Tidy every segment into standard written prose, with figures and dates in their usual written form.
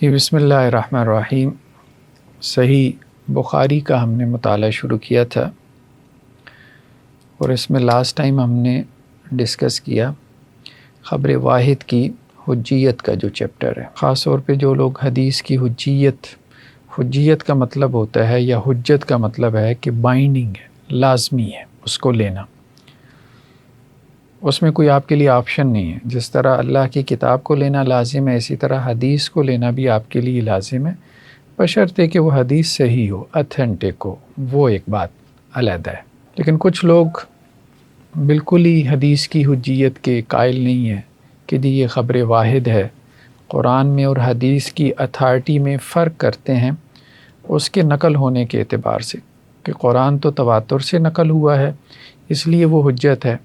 بسم اللہ الرحمن الرحیم۔ صحیح بخاری کا ہم نے مطالعہ شروع کیا تھا اور اس میں لاسٹ ٹائم ہم نے ڈسکس کیا خبر واحد کی حجیت کا جو چیپٹر ہے۔ خاص طور پہ جو لوگ حدیث کی حجیت کا مطلب ہوتا ہے یا حجت کا مطلب ہے کہ بائنڈنگ ہے، لازمی ہے اس کو لینا، اس میں کوئی آپ کے لیے آپشن نہیں ہے۔ جس طرح اللہ کی کتاب کو لینا لازم ہے، اسی طرح حدیث کو لینا بھی آپ کے لیے لازم ہے، بشرطے کہ وہ حدیث صحیح ہو، اتھینٹک ہو، وہ ایک بات علیحدہ ہے۔ لیکن کچھ لوگ بالکل ہی حدیث کی حجیت کے قائل نہیں ہیں کہ جی یہ خبر واحد ہے، قرآن میں اور حدیث کی اتھارٹی میں فرق کرتے ہیں اس کے نقل ہونے کے اعتبار سے، کہ قرآن تو تواتر سے نقل ہوا ہے اس لیے وہ حجت ہے،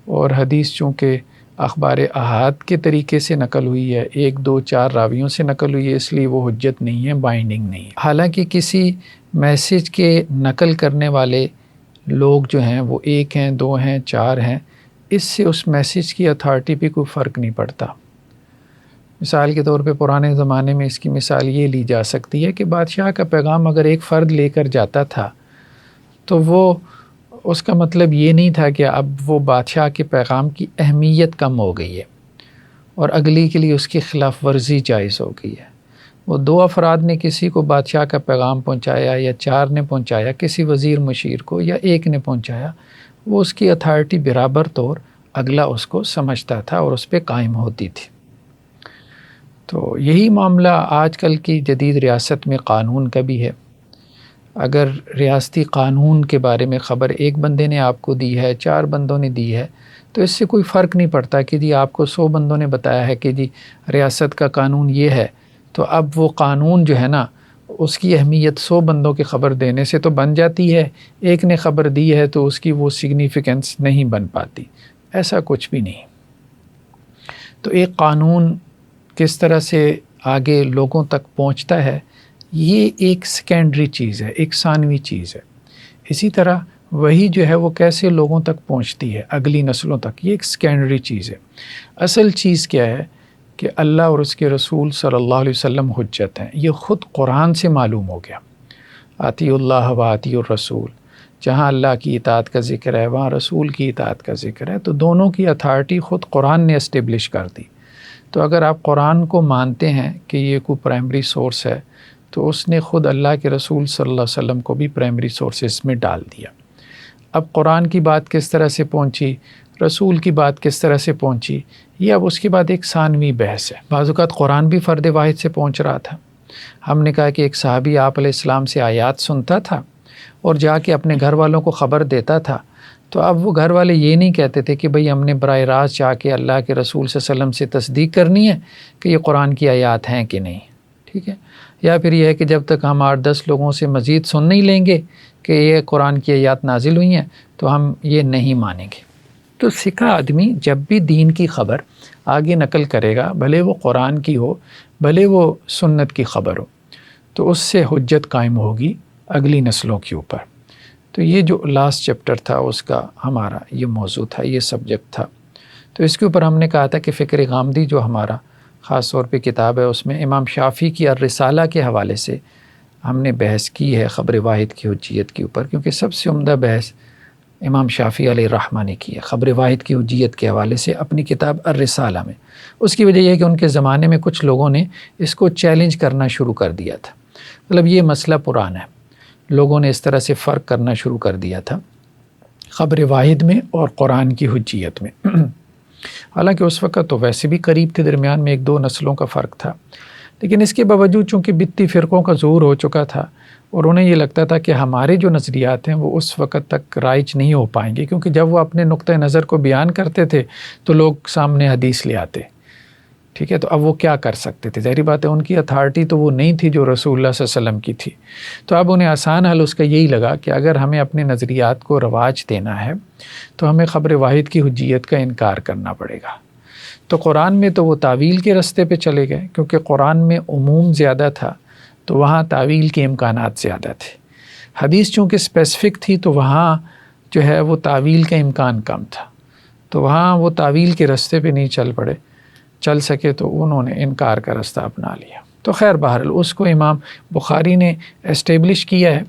اور حدیث چونکہ اخبار احاد کے طریقے سے نقل ہوئی ہے، 1 2 4 راویوں سے نقل ہوئی ہے، اس لیے وہ حجت نہیں ہے، بائنڈنگ نہیں ہے۔ حالانکہ کسی میسج کے نقل کرنے والے لوگ جو ہیں وہ 1 ہیں، 2 ہیں، 4 ہیں، اس سے اس میسج کی اتھارٹی پہ کوئی فرق نہیں پڑتا۔ مثال کے طور پہ پرانے زمانے میں اس کی مثال یہ لی جا سکتی ہے کہ بادشاہ کا پیغام اگر ایک فرد لے کر جاتا تھا تو وہ اس کا مطلب یہ نہیں تھا کہ اب وہ بادشاہ کے پیغام کی اہمیت کم ہو گئی ہے اور اگلی کے لیے اس کی خلاف ورزی جائز ہو گئی ہے۔ وہ 2 افراد نے کسی کو بادشاہ کا پیغام پہنچایا یا 4 نے پہنچایا، کسی وزیر مشیر کو، یا 1 نے پہنچایا، وہ اس کی اتھارٹی برابر طور اگلا اس کو سمجھتا تھا اور اس پہ قائم ہوتی تھی۔ تو یہی معاملہ آج کل کی جدید ریاست میں قانون کا بھی ہے۔ اگر ریاستی قانون کے بارے میں خبر ایک بندے نے آپ کو دی ہے، 4 بندوں نے دی ہے، تو اس سے کوئی فرق نہیں پڑتا کہ جی آپ کو 100 بندوں نے بتایا ہے کہ جی ریاست کا قانون یہ ہے، تو اب وہ قانون جو ہے نا اس کی اہمیت 100 بندوں کی خبر دینے سے تو بن جاتی ہے، 1 نے خبر دی ہے تو اس کی وہ سگنیفیکنس نہیں بن پاتی۔ ایسا کچھ بھی نہیں۔ تو ایک قانون کس طرح سے آگے لوگوں تک پہنچتا ہے، یہ ایک سیکنڈری چیز ہے، ایک ثانوی چیز ہے۔ اسی طرح وہی جو ہے وہ کیسے لوگوں تک پہنچتی ہے، اگلی نسلوں تک، یہ ایک سیکنڈری چیز ہے۔ اصل چیز کیا ہے کہ اللہ اور اس کے رسول صلی اللہ علیہ وسلم حجت ہیں۔ یہ خود قرآن سے معلوم ہو گیا، آتی اللہ و آتی الرسول، جہاں اللہ کی اطاعت کا ذکر ہے وہاں رسول کی اطاعت کا ذکر ہے، تو دونوں کی اتھارٹی خود قرآن نے اسٹیبلش کر دی۔ تو اگر آپ قرآن کو مانتے ہیں کہ یہ کوئی پرائمری سورس ہے، تو اس نے خود اللہ کے رسول صلی اللہ علیہ وسلم کو بھی پرائمری سورسز میں ڈال دیا۔ اب قرآن کی بات کس طرح سے پہنچی، رسول کی بات کس طرح سے پہنچی، یہ اب اس کے بعد ایک ثانوی بحث ہے۔ بعض اوقات قرآن بھی فرد واحد سے پہنچ رہا تھا۔ ہم نے کہا کہ ایک صحابی آپ علیہ السلام سے آیات سنتا تھا اور جا کے اپنے گھر والوں کو خبر دیتا تھا، تو اب وہ گھر والے یہ نہیں کہتے تھے کہ بھئی ہم نے براہ راست جا کے اللہ کے رسول صلی اللہ علیہ وسلم سے تصدیق کرنی ہے کہ یہ قرآن کی آیات ہیں کہ نہیں، ٹھیک ہے، یا پھر یہ ہے کہ جب تک ہم 8-10 لوگوں سے مزید سن نہیں لیں گے کہ یہ قرآن کی آیات نازل ہوئی ہیں تو ہم یہ نہیں مانیں گے۔ تو سکھا آدمی جب بھی دین کی خبر آگے نقل کرے گا، بھلے وہ قرآن کی ہو، بھلے وہ سنت کی خبر ہو، تو اس سے حجت قائم ہوگی اگلی نسلوں کے اوپر۔ تو یہ جو لاسٹ چیپٹر تھا اس کا ہمارا یہ موضوع تھا، یہ سبجیکٹ تھا۔ تو اس کے اوپر ہم نے کہا تھا کہ فکر غامدی جو ہمارا خاص طور پہ کتاب ہے، اس میں امام شافعی کی الرسالہ کے حوالے سے ہم نے بحث کی ہے خبر واحد کی حجیت کے اوپر، کیونکہ سب سے عمدہ بحث امام شافعی علیہ الرحمہ نے کی ہے خبر واحد کی حجیت کے حوالے سے اپنی کتاب الرسالہ میں۔ اس کی وجہ یہ ہے کہ ان کے زمانے میں کچھ لوگوں نے اس کو چیلنج کرنا شروع کر دیا تھا، مطلب یہ مسئلہ پرانا ہے، لوگوں نے اس طرح سے فرق کرنا شروع کر دیا تھا خبر واحد میں اور قرآن کی حجیت میں۔ حالانکہ اس وقت تو ویسے بھی قریب تھے، درمیان میں 1-2 نسلوں کا فرق تھا، لیکن اس کے باوجود چونکہ بتی فرقوں کا ظہور ہو چکا تھا اور انہیں یہ لگتا تھا کہ ہمارے جو نظریات ہیں وہ اس وقت تک رائج نہیں ہو پائیں گے، کیونکہ جب وہ اپنے نقطہ نظر کو بیان کرتے تھے تو لوگ سامنے حدیث لے آتے، ٹھیک ہے، تو اب وہ کیا کر سکتے تھے، ظاہری بات ہے ان کی اتھارٹی تو وہ نہیں تھی جو رسول اللہ صلی اللہ علیہ وسلم کی تھی۔ تو اب انہیں آسان حل اس کا یہی لگا کہ اگر ہمیں اپنے نظریات کو رواج دینا ہے تو ہمیں خبر واحد کی حجیت کا انکار کرنا پڑے گا۔ تو قرآن میں تو وہ تعویل کے رستے پہ چلے گئے، کیونکہ قرآن میں عموم زیادہ تھا تو وہاں تعویل کے امکانات زیادہ تھے۔ حدیث چونکہ اسپیسیفک تھی تو وہاں جو ہے وہ تعویل کا امکان کم تھا، تو وہاں وہ تعویل کے رستے پہ نہیں چل سکے، تو انہوں نے انکار کا رستہ اپنا لیا۔ تو خیر بہرحال اس کو امام بخاری نے اسٹیبلش کیا ہے،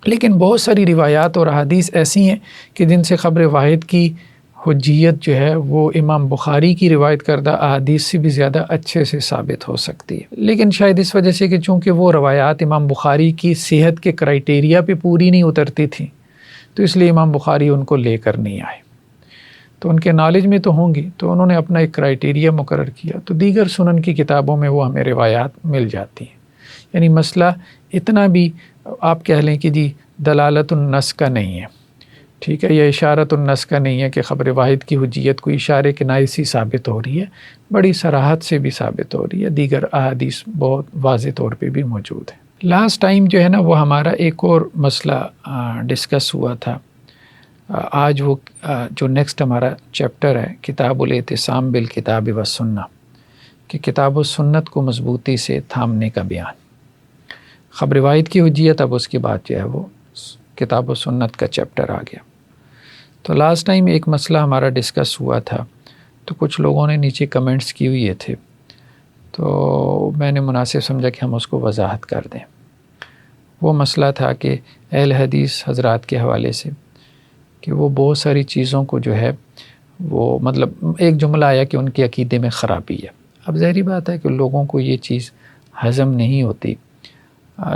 لیکن بہت ساری روایات اور احادیث ایسی ہیں کہ جن سے خبر واحد کی حجیت جو ہے وہ امام بخاری کی روایت کردہ احادیث سے بھی زیادہ اچھے سے ثابت ہو سکتی ہے، لیکن شاید اس وجہ سے کہ چونکہ وہ روایات امام بخاری کی صحت کے کرائٹیریا پہ پوری نہیں اترتی تھیں، تو اس لیے امام بخاری ان کو لے کر نہیں آئے۔ تو ان کے نالج میں تو ہوں گی، تو انہوں نے اپنا ایک کرائٹیریا مقرر کیا، تو دیگر سنن کی کتابوں میں وہ ہمیں روایات مل جاتی ہیں۔ یعنی مسئلہ اتنا بھی آپ کہہ لیں کہ جی دلالت النص کا نہیں ہے، ٹھیک ہے، یا اشارت النص کا نہیں ہے کہ خبر واحد کی حجیت کو اشارے کے نائے سی ثابت ہو رہی ہے، بڑی صراحت سے بھی ثابت ہو رہی ہے، دیگر احادیث بہت واضح طور پہ بھی موجود ہے۔ لاسٹ ٹائم جو ہے نا وہ ہمارا ایک اور مسئلہ ڈسکس ہوا تھا۔ آج وہ جو نیکسٹ ہمارا چیپٹر ہے کتاب الاعتصام بالکتاب والسنہ، کہ کتاب و سنت کو مضبوطی سے تھامنے کا بیان، خبر واحد کی حجیت، اب اس کے بعد جو ہے وہ کتاب و سنت کا چیپٹر آ گیا۔ تو لاسٹ ٹائم ایک مسئلہ ہمارا ڈسکس ہوا تھا، تو کچھ لوگوں نے نیچے کمنٹس کیے ہوئے تھے، تو میں نے مناسب سمجھا کہ ہم اس کو وضاحت کر دیں۔ وہ مسئلہ تھا کہ اہل حدیث حضرات کے حوالے سے کہ وہ بہت ساری چیزوں کو جو ہے وہ مطلب ایک جملہ آیا کہ ان کے عقیدے میں خرابی ہے۔ اب ظاہری بات ہے کہ لوگوں کو یہ چیز ہضم نہیں ہوتی،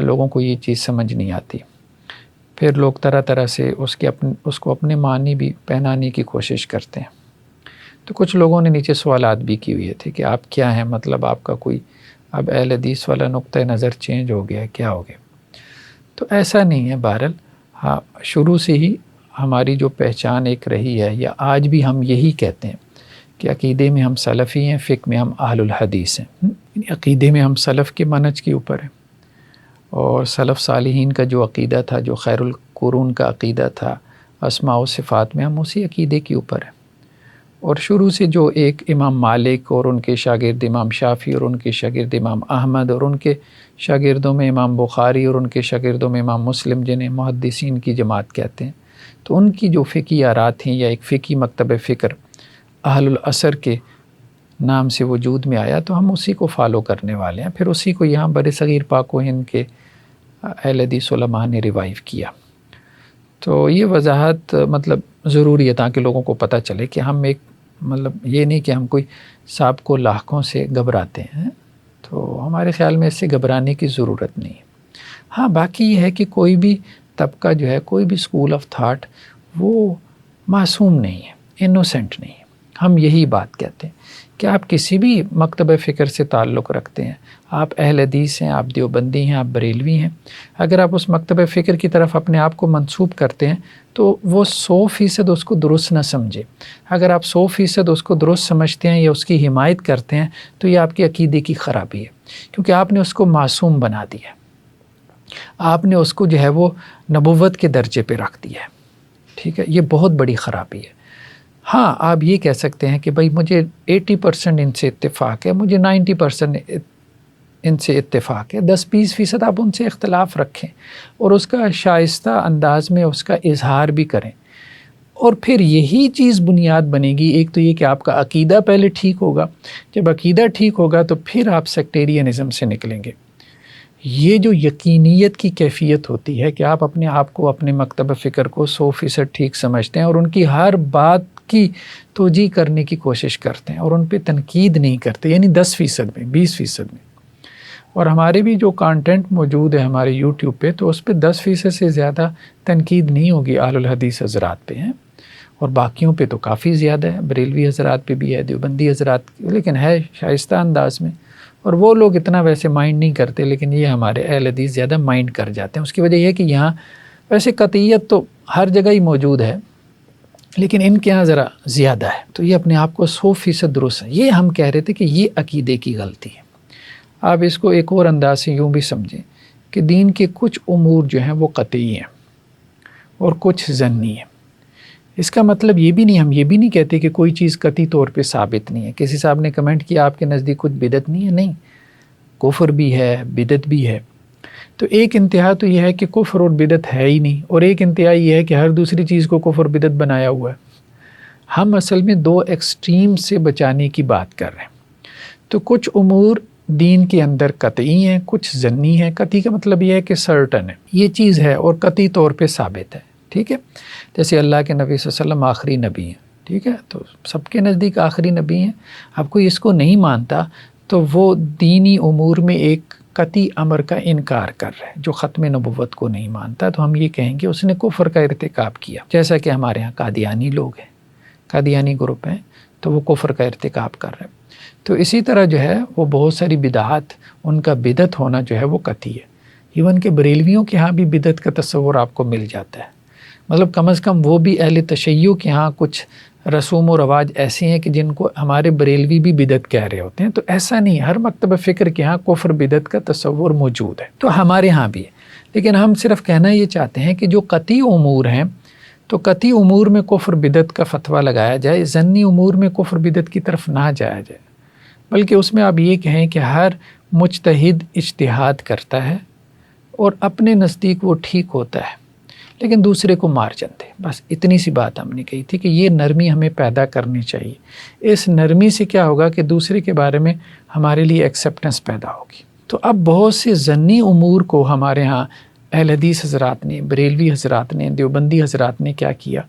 لوگوں کو یہ چیز سمجھ نہیں آتی، پھر لوگ طرح طرح سے اس کو اپنے معنی بھی پہنانے کی کوشش کرتے ہیں۔ تو کچھ لوگوں نے نیچے سوالات بھی کیے ہوئے تھے کہ آپ کیا ہیں، مطلب آپ کا کوئی اب اہل حدیث والا نقطہ نظر چینج ہو گیا، کیا ہو گیا؟ تو ایسا نہیں ہے، بہرحال ہاں شروع سے ہی ہماری جو پہچان ایک رہی ہے، یا آج بھی ہم یہی کہتے ہیں کہ عقیدے میں ہم سلفی ہیں، فقہ میں ہم اہل الحدیث ہیں۔ عقیدے میں ہم سلف کے منہج کے اوپر ہیں، اور سلف صالحین کا جو عقیدہ تھا، جو خیر القرون کا عقیدہ تھا اسماء و صفات میں، ہم اسی عقیدے کے اوپر ہیں۔ اور شروع سے جو ایک امام مالک اور ان کے شاگرد امام شافعی اور ان کے شاگرد امام احمد اور ان کے شاگردوں میں امام بخاری اور ان کے شاگردوں میں امام مسلم، جنہیں محدثین کی جماعت کہتے ہیں، تو ان کی جو فقہی آراء تھیں، یا ایک فقہی مکتب فکر اہل العصر کے نام سے وجود میں آیا، تو ہم اسی کو فالو کرنے والے ہیں، پھر اسی کو یہاں بر صغیر پاک و ہند کے اہل حدیث علماء نے ریوائیو کیا۔ تو یہ وضاحت مطلب ضروری ہے تاکہ لوگوں کو پتہ چلے کہ ہم ایک مطلب یہ نہیں کہ ہم کوئی سانپ کو لاکھوں سے گھبراتے ہیں، تو ہمارے خیال میں اس سے گھبرانے کی ضرورت نہیں ہے۔ ہاں باقی یہ ہے کہ کوئی بھی طبقہ جو ہے، کوئی بھی اسکول آف تھاٹ وہ معصوم نہیں ہے، انوسینٹ نہیں ہے۔ ہم یہی بات کہتے ہیں کہ آپ کسی بھی مکتب فکر سے تعلق رکھتے ہیں، آپ اہل حدیث ہیں، آپ دیوبندی ہیں، آپ بریلوی ہیں، اگر آپ اس مکتب فکر کی طرف اپنے آپ کو منسوب کرتے ہیں تو وہ 100% اس کو درست نہ سمجھے۔ اگر آپ 100% اس کو درست سمجھتے ہیں یا اس کی حمایت کرتے ہیں تو یہ آپ کے عقیدے کی خرابی ہے، کیونکہ آپ نے اس کو معصوم بنا دیا، آپ نے اس کو جو ہے وہ نبوت کے درجے پہ رکھ دیا ہے، ٹھیک ہے، یہ بہت بڑی خرابی ہے۔ ہاں آپ یہ کہہ سکتے ہیں کہ بھائی مجھے 80% ان سے اتفاق ہے، مجھے 90% ان سے اتفاق ہے، 10-20% آپ ان سے اختلاف رکھیں اور اس کا شائستہ انداز میں اس کا اظہار بھی کریں، اور پھر یہی چیز بنیاد بنے گی۔ ایک تو یہ کہ آپ کا عقیدہ پہلے ٹھیک ہوگا، جب عقیدہ ٹھیک ہوگا تو پھر آپ سیکٹیرینزم سے نکلیں گے۔ یہ جو یقینیت کی کیفیت ہوتی ہے کہ آپ اپنے آپ کو، اپنے مکتب فکر کو 100% ٹھیک سمجھتے ہیں اور ان کی ہر بات کی توجیہ کرنے کی کوشش کرتے ہیں اور ان پہ تنقید نہیں کرتے، یعنی 10% میں، 20% میں۔ اور ہمارے بھی جو کانٹینٹ موجود ہے ہمارے یوٹیوب پہ، تو اس پہ 10% سے زیادہ تنقید نہیں ہوگی اہل الحدیث حضرات پہ ہیں، اور باقیوں پہ تو کافی زیادہ ہے، بریلوی حضرات پہ بھی ہے، دیوبندی حضرات، لیکن ہے شائستہ انداز میں، اور وہ لوگ اتنا ویسے مائنڈ نہیں کرتے، لیکن یہ ہمارے اہل حدیث زیادہ مائنڈ کر جاتے ہیں۔ اس کی وجہ یہ ہے کہ یہاں ویسے قطعیت تو ہر جگہ ہی موجود ہے، لیکن ان کے یہاں ذرا زیادہ ہے، تو یہ اپنے آپ کو 100% درست ہے۔ یہ ہم کہہ رہے تھے کہ یہ عقیدے کی غلطی ہے۔ آپ اس کو ایک اور انداز سے یوں بھی سمجھیں کہ دین کے کچھ امور جو ہیں وہ قطعی ہیں اور کچھ ظنی ہیں۔ اس کا مطلب یہ بھی نہیں، ہم یہ بھی نہیں کہتے کہ کوئی چیز قطعی طور پہ ثابت نہیں ہے۔ کسی صاحب نے کمنٹ کیا آپ کے نزدیک کچھ بدعت نہیں ہے، نہیں، کفر بھی ہے، بدعت بھی ہے۔ تو ایک انتہا تو یہ ہے کہ کفر اور بدعت ہے ہی نہیں، اور ایک انتہا یہ ہے کہ ہر دوسری چیز کو کفر بدعت بنایا ہوا ہے۔ ہم اصل میں دو ایکسٹریم سے بچانے کی بات کر رہے ہیں۔ تو کچھ امور دین کے اندر قطعی ہیں، کچھ ظنی ہیں۔ قطعی کا مطلب یہ ہے کہ سرٹن ہے، یہ چیز ہے اور قطعی طور پہ ثابت ہے، ٹھیک ہے۔ جیسے اللہ کے نبی صلی اللہ علیہ وسلم آخری نبی ہیں، ٹھیک ہے، تو سب کے نزدیک آخری نبی ہیں۔ اب کوئی اس کو نہیں مانتا تو وہ دینی امور میں ایک قطعی امر کا انکار کر رہا ہے، جو ختم نبوت کو نہیں مانتا، تو ہم یہ کہیں گے اس نے کفر کا ارتکاب کیا، جیسا کہ ہمارے ہاں قادیانی لوگ ہیں، قادیانی گروپ ہیں، تو وہ کفر کا ارتکاب کر رہے ہیں۔ تو اسی طرح جو ہے وہ بہت ساری بدعات، ان کا بدعت ہونا جو ہے وہ قطعی ہے۔ ایون کہ بریلویوں کے ہاں بھی بدعت کا تصور آپ کو مل جاتا ہے، مطلب کم از کم وہ بھی اہل تشیع کے ہاں کچھ رسوم و رواج ایسے ہیں کہ جن کو ہمارے بریلوی بھی بدعت کہہ رہے ہوتے ہیں۔ تو ایسا نہیں، ہر مکتب فکر کے ہاں کفر بدعت کا تصور موجود ہے، تو ہمارے ہاں بھی ہے۔ لیکن ہم صرف کہنا یہ چاہتے ہیں کہ جو قطعی امور ہیں تو قطعی امور میں کفر بدعت کا فتویٰ لگایا جائے، ظنی امور میں کفر بدعت کی طرف نہ جایا جائے، بلکہ اس میں آپ یہ کہیں کہ ہر مجتہد اجتہاد کرتا ہے اور اپنے نزدیک وہ ٹھیک ہوتا ہے، لیکن دوسرے کو مارجن دے۔ بس اتنی سی بات ہم نے کہی تھی کہ یہ نرمی ہمیں پیدا کرنی چاہیے۔ اس نرمی سے کیا ہوگا کہ دوسرے کے بارے میں ہمارے لیے ایکسیپٹنس پیدا ہوگی۔ تو اب بہت سے ظنی امور کو ہمارے ہاں اہل حدیث حضرات نے، بریلوی حضرات نے، دیوبندی حضرات نے کیا کیا،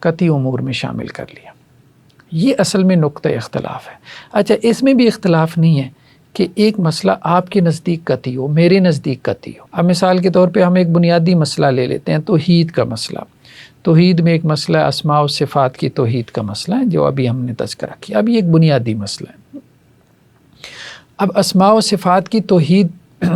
قطعی امور میں شامل کر لیا۔ یہ اصل میں نقطہ اختلاف ہے۔ اچھا، اس میں بھی اختلاف نہیں ہے کہ ایک مسئلہ آپ کے نزدیک قطعی ہو، میرے نزدیک قطعی ہو۔ اب مثال کے طور پہ ہم ایک بنیادی مسئلہ لے لیتے ہیں، توحید کا مسئلہ۔ توحید میں ایک مسئلہ اسماء و صفات کی توحید کا مسئلہ ہے، جو ابھی ہم نے تذکرہ کیا۔ اب یہ ایک بنیادی مسئلہ ہے۔ اب اسماء و صفات کی توحید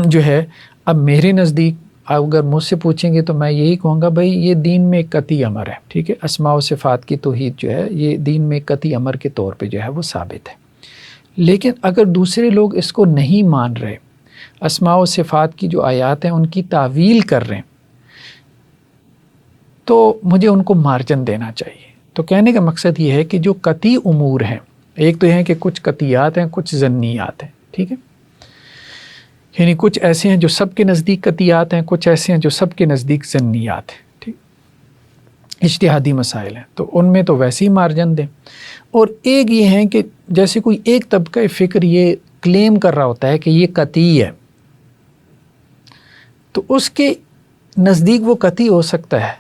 جو ہے، اب میرے نزدیک اگر مجھ سے پوچھیں گے تو میں یہی کہوں گا بھائی یہ دین میں ایک قطعی امر ہے، ٹھیک ہے۔ اسماء و صفات کی توحید جو ہے یہ دین میں ایک قطعی امر کے طور پہ جو ہے وہ ثابت ہے۔ لیکن اگر دوسرے لوگ اس کو نہیں مان رہے، اسماء و صفات کی جو آیات ہیں ان کی تعویل کر رہے ہیں، تو مجھے ان کو مارجن دینا چاہیے۔ تو کہنے کا مقصد یہ ہے کہ جو قطعی امور ہیں، ایک تو یہ ہے کہ کچھ قطعیات ہیں، کچھ ظنیات ہیں، ٹھیک ہے، یعنی کچھ ایسے ہیں جو سب کے نزدیک قطعیات ہیں، کچھ ایسے ہیں جو سب کے نزدیک ظنیات ہیں، ٹھیک، اجتہادی مسائل ہیں، تو ان میں تو ویسے ہی مارجن دیں۔ اور ایک یہ ہے کہ جیسے کوئی ایک طبقہ فکر یہ کلیم کر رہا ہوتا ہے کہ یہ قطعی ہے، تو اس کے نزدیک وہ قطعی ہو سکتا ہے،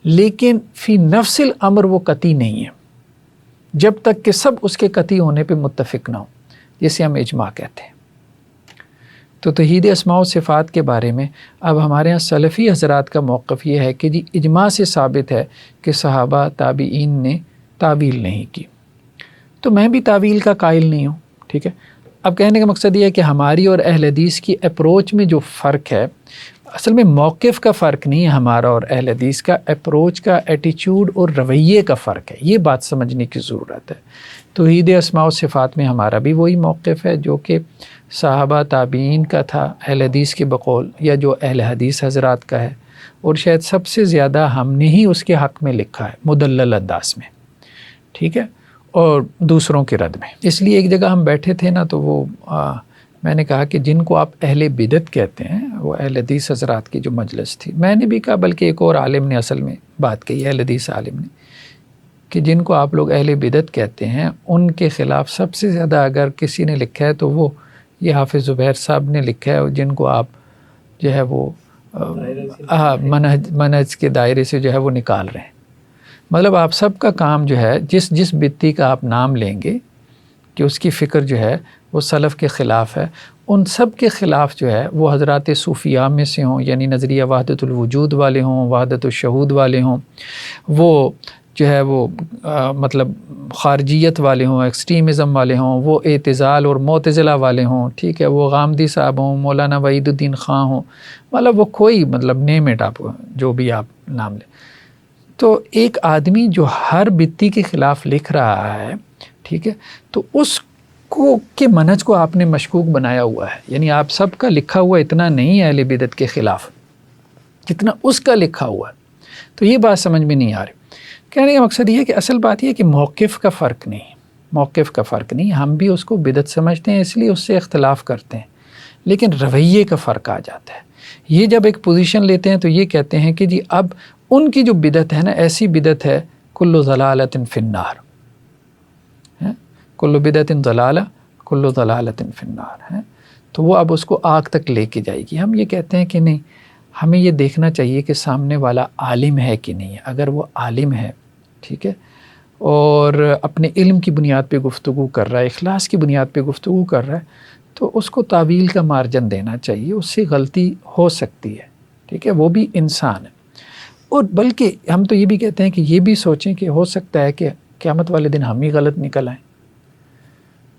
لیکن فی نفس الامر وہ قطعی نہیں ہے، جب تک کہ سب اس کے قطعی ہونے پہ متفق نہ ہو، جسے ہم اجماع کہتے ہیں۔ تو توحید اسماء و صفات کے بارے میں اب ہمارے ہاں سلفی حضرات کا موقف یہ ہے کہ جی اجماع سے ثابت ہے کہ صحابہ تابعین نے تعویل نہیں کی، تو میں بھی تعویل کا قائل نہیں ہوں، ٹھیک ہے۔ اب کہنے کا مقصد یہ ہے کہ ہماری اور اہل حدیث کی اپروچ میں جو فرق ہے، اصل میں موقف کا فرق نہیں ہے ہمارا اور اہل حدیث کا، اپروچ کا، ایٹیچیوڈ اور رویے کا فرق ہے۔ یہ بات سمجھنے کی ضرورت ہے۔ توحید اسماء و صفات میں ہمارا بھی وہی موقف ہے جو کہ صحابہ تابعین کا تھا اہل حدیث کے بقول، یا جو اہل حدیث حضرات کا ہے، اور شاید سب سے زیادہ ہم نے ہی اس کے حق میں لکھا ہے مدلل انداز میں، ٹھیک ہے، اور دوسروں کے رد میں۔ اس لیے ایک جگہ ہم بیٹھے تھے نا، تو وہ میں نے کہا کہ جن کو آپ اہل بدعت کہتے ہیں، وہ اہل حدیث حضرات کی جو مجلس تھی، میں نے بھی کہا بلکہ ایک اور عالم نے اصل میں بات کہی، اہل حدیث عالم نے، کہ جن کو آپ لوگ اہل بدعت کہتے ہیں ان کے خلاف سب سے زیادہ اگر کسی نے لکھا ہے تو وہ یہ حافظ زبیر صاحب نے لکھا ہے، جن کو آپ جو ہے وہ منہج کے دائرے سے جو ہے وہ نکال رہے ہیں۔ مطلب آپ سب کا کام جو ہے، جس بدعتی کا آپ نام لیں گے کہ اس کی فکر جو ہے وہ سلف کے خلاف ہے، ان سب کے خلاف جو ہے وہ حضرات صوفیاء میں سے ہوں، یعنی نظریہ وحدت الوجود والے ہوں، وحدت الشہود والے ہوں، وہ جو ہے وہ مطلب خارجیت والے ہوں، ایکسٹریمزم والے ہوں، وہ اعتزال اور معتزلہ والے ہوں، ٹھیک ہے، وہ غامدی صاحب ہوں، مولانا وحید الدین خان ہوں، مطلب وہ کوئی مطلب نیم اٹ آپ جو بھی آپ نام لیں۔ تو ایک آدمی جو ہر بدعتی کے خلاف لکھ رہا ہے، ٹھیک ہے، تو اس کو کے منہج کو آپ نے مشکوک بنایا ہوا ہے، یعنی آپ سب کا لکھا ہوا اتنا نہیں ہے اہل بدعت کے خلاف جتنا اس کا لکھا ہوا ہے۔ تو یہ بات سمجھ میں نہیں آ رہی۔ کہنے کا مقصد یہ ہے کہ اصل بات یہ ہے کہ موقف کا فرق نہیں، موقف کا فرق نہیں، ہم بھی اس کو بدعت سمجھتے ہیں، اس لیے اس سے اختلاف کرتے ہیں، لیکن رویے کا فرق آ جاتا ہے۔ یہ جب ایک پوزیشن لیتے ہیں تو یہ کہتے ہیں کہ جی اب ان کی جو بدعت ہے نا، ایسی بدعت ہے کل ضلالۃ فی النار، کل بدعت ضلالہ کل ضلالۃ فی النار ہے۔ تو وہ اب اس کو آگ تک لے کے جائے گی۔ ہم یہ کہتے ہیں کہ نہیں، ہمیں یہ دیکھنا چاہیے کہ سامنے والا عالم ہے کہ نہیں ہے۔ اگر وہ عالم ہے، ٹھیک ہے، اور اپنے علم کی بنیاد پہ گفتگو کر رہا ہے، اخلاص کی بنیاد پہ گفتگو کر رہا ہے، تو اس کو تعویل کا مارجن دینا چاہیے۔ اس سے غلطی ہو سکتی ہے، ٹھیک ہے، وہ بھی انسان ہے۔ اور بلکہ ہم تو یہ بھی کہتے ہیں کہ یہ بھی سوچیں کہ ہو سکتا ہے کہ قیامت والے دن ہم ہی غلط نکل آئیں،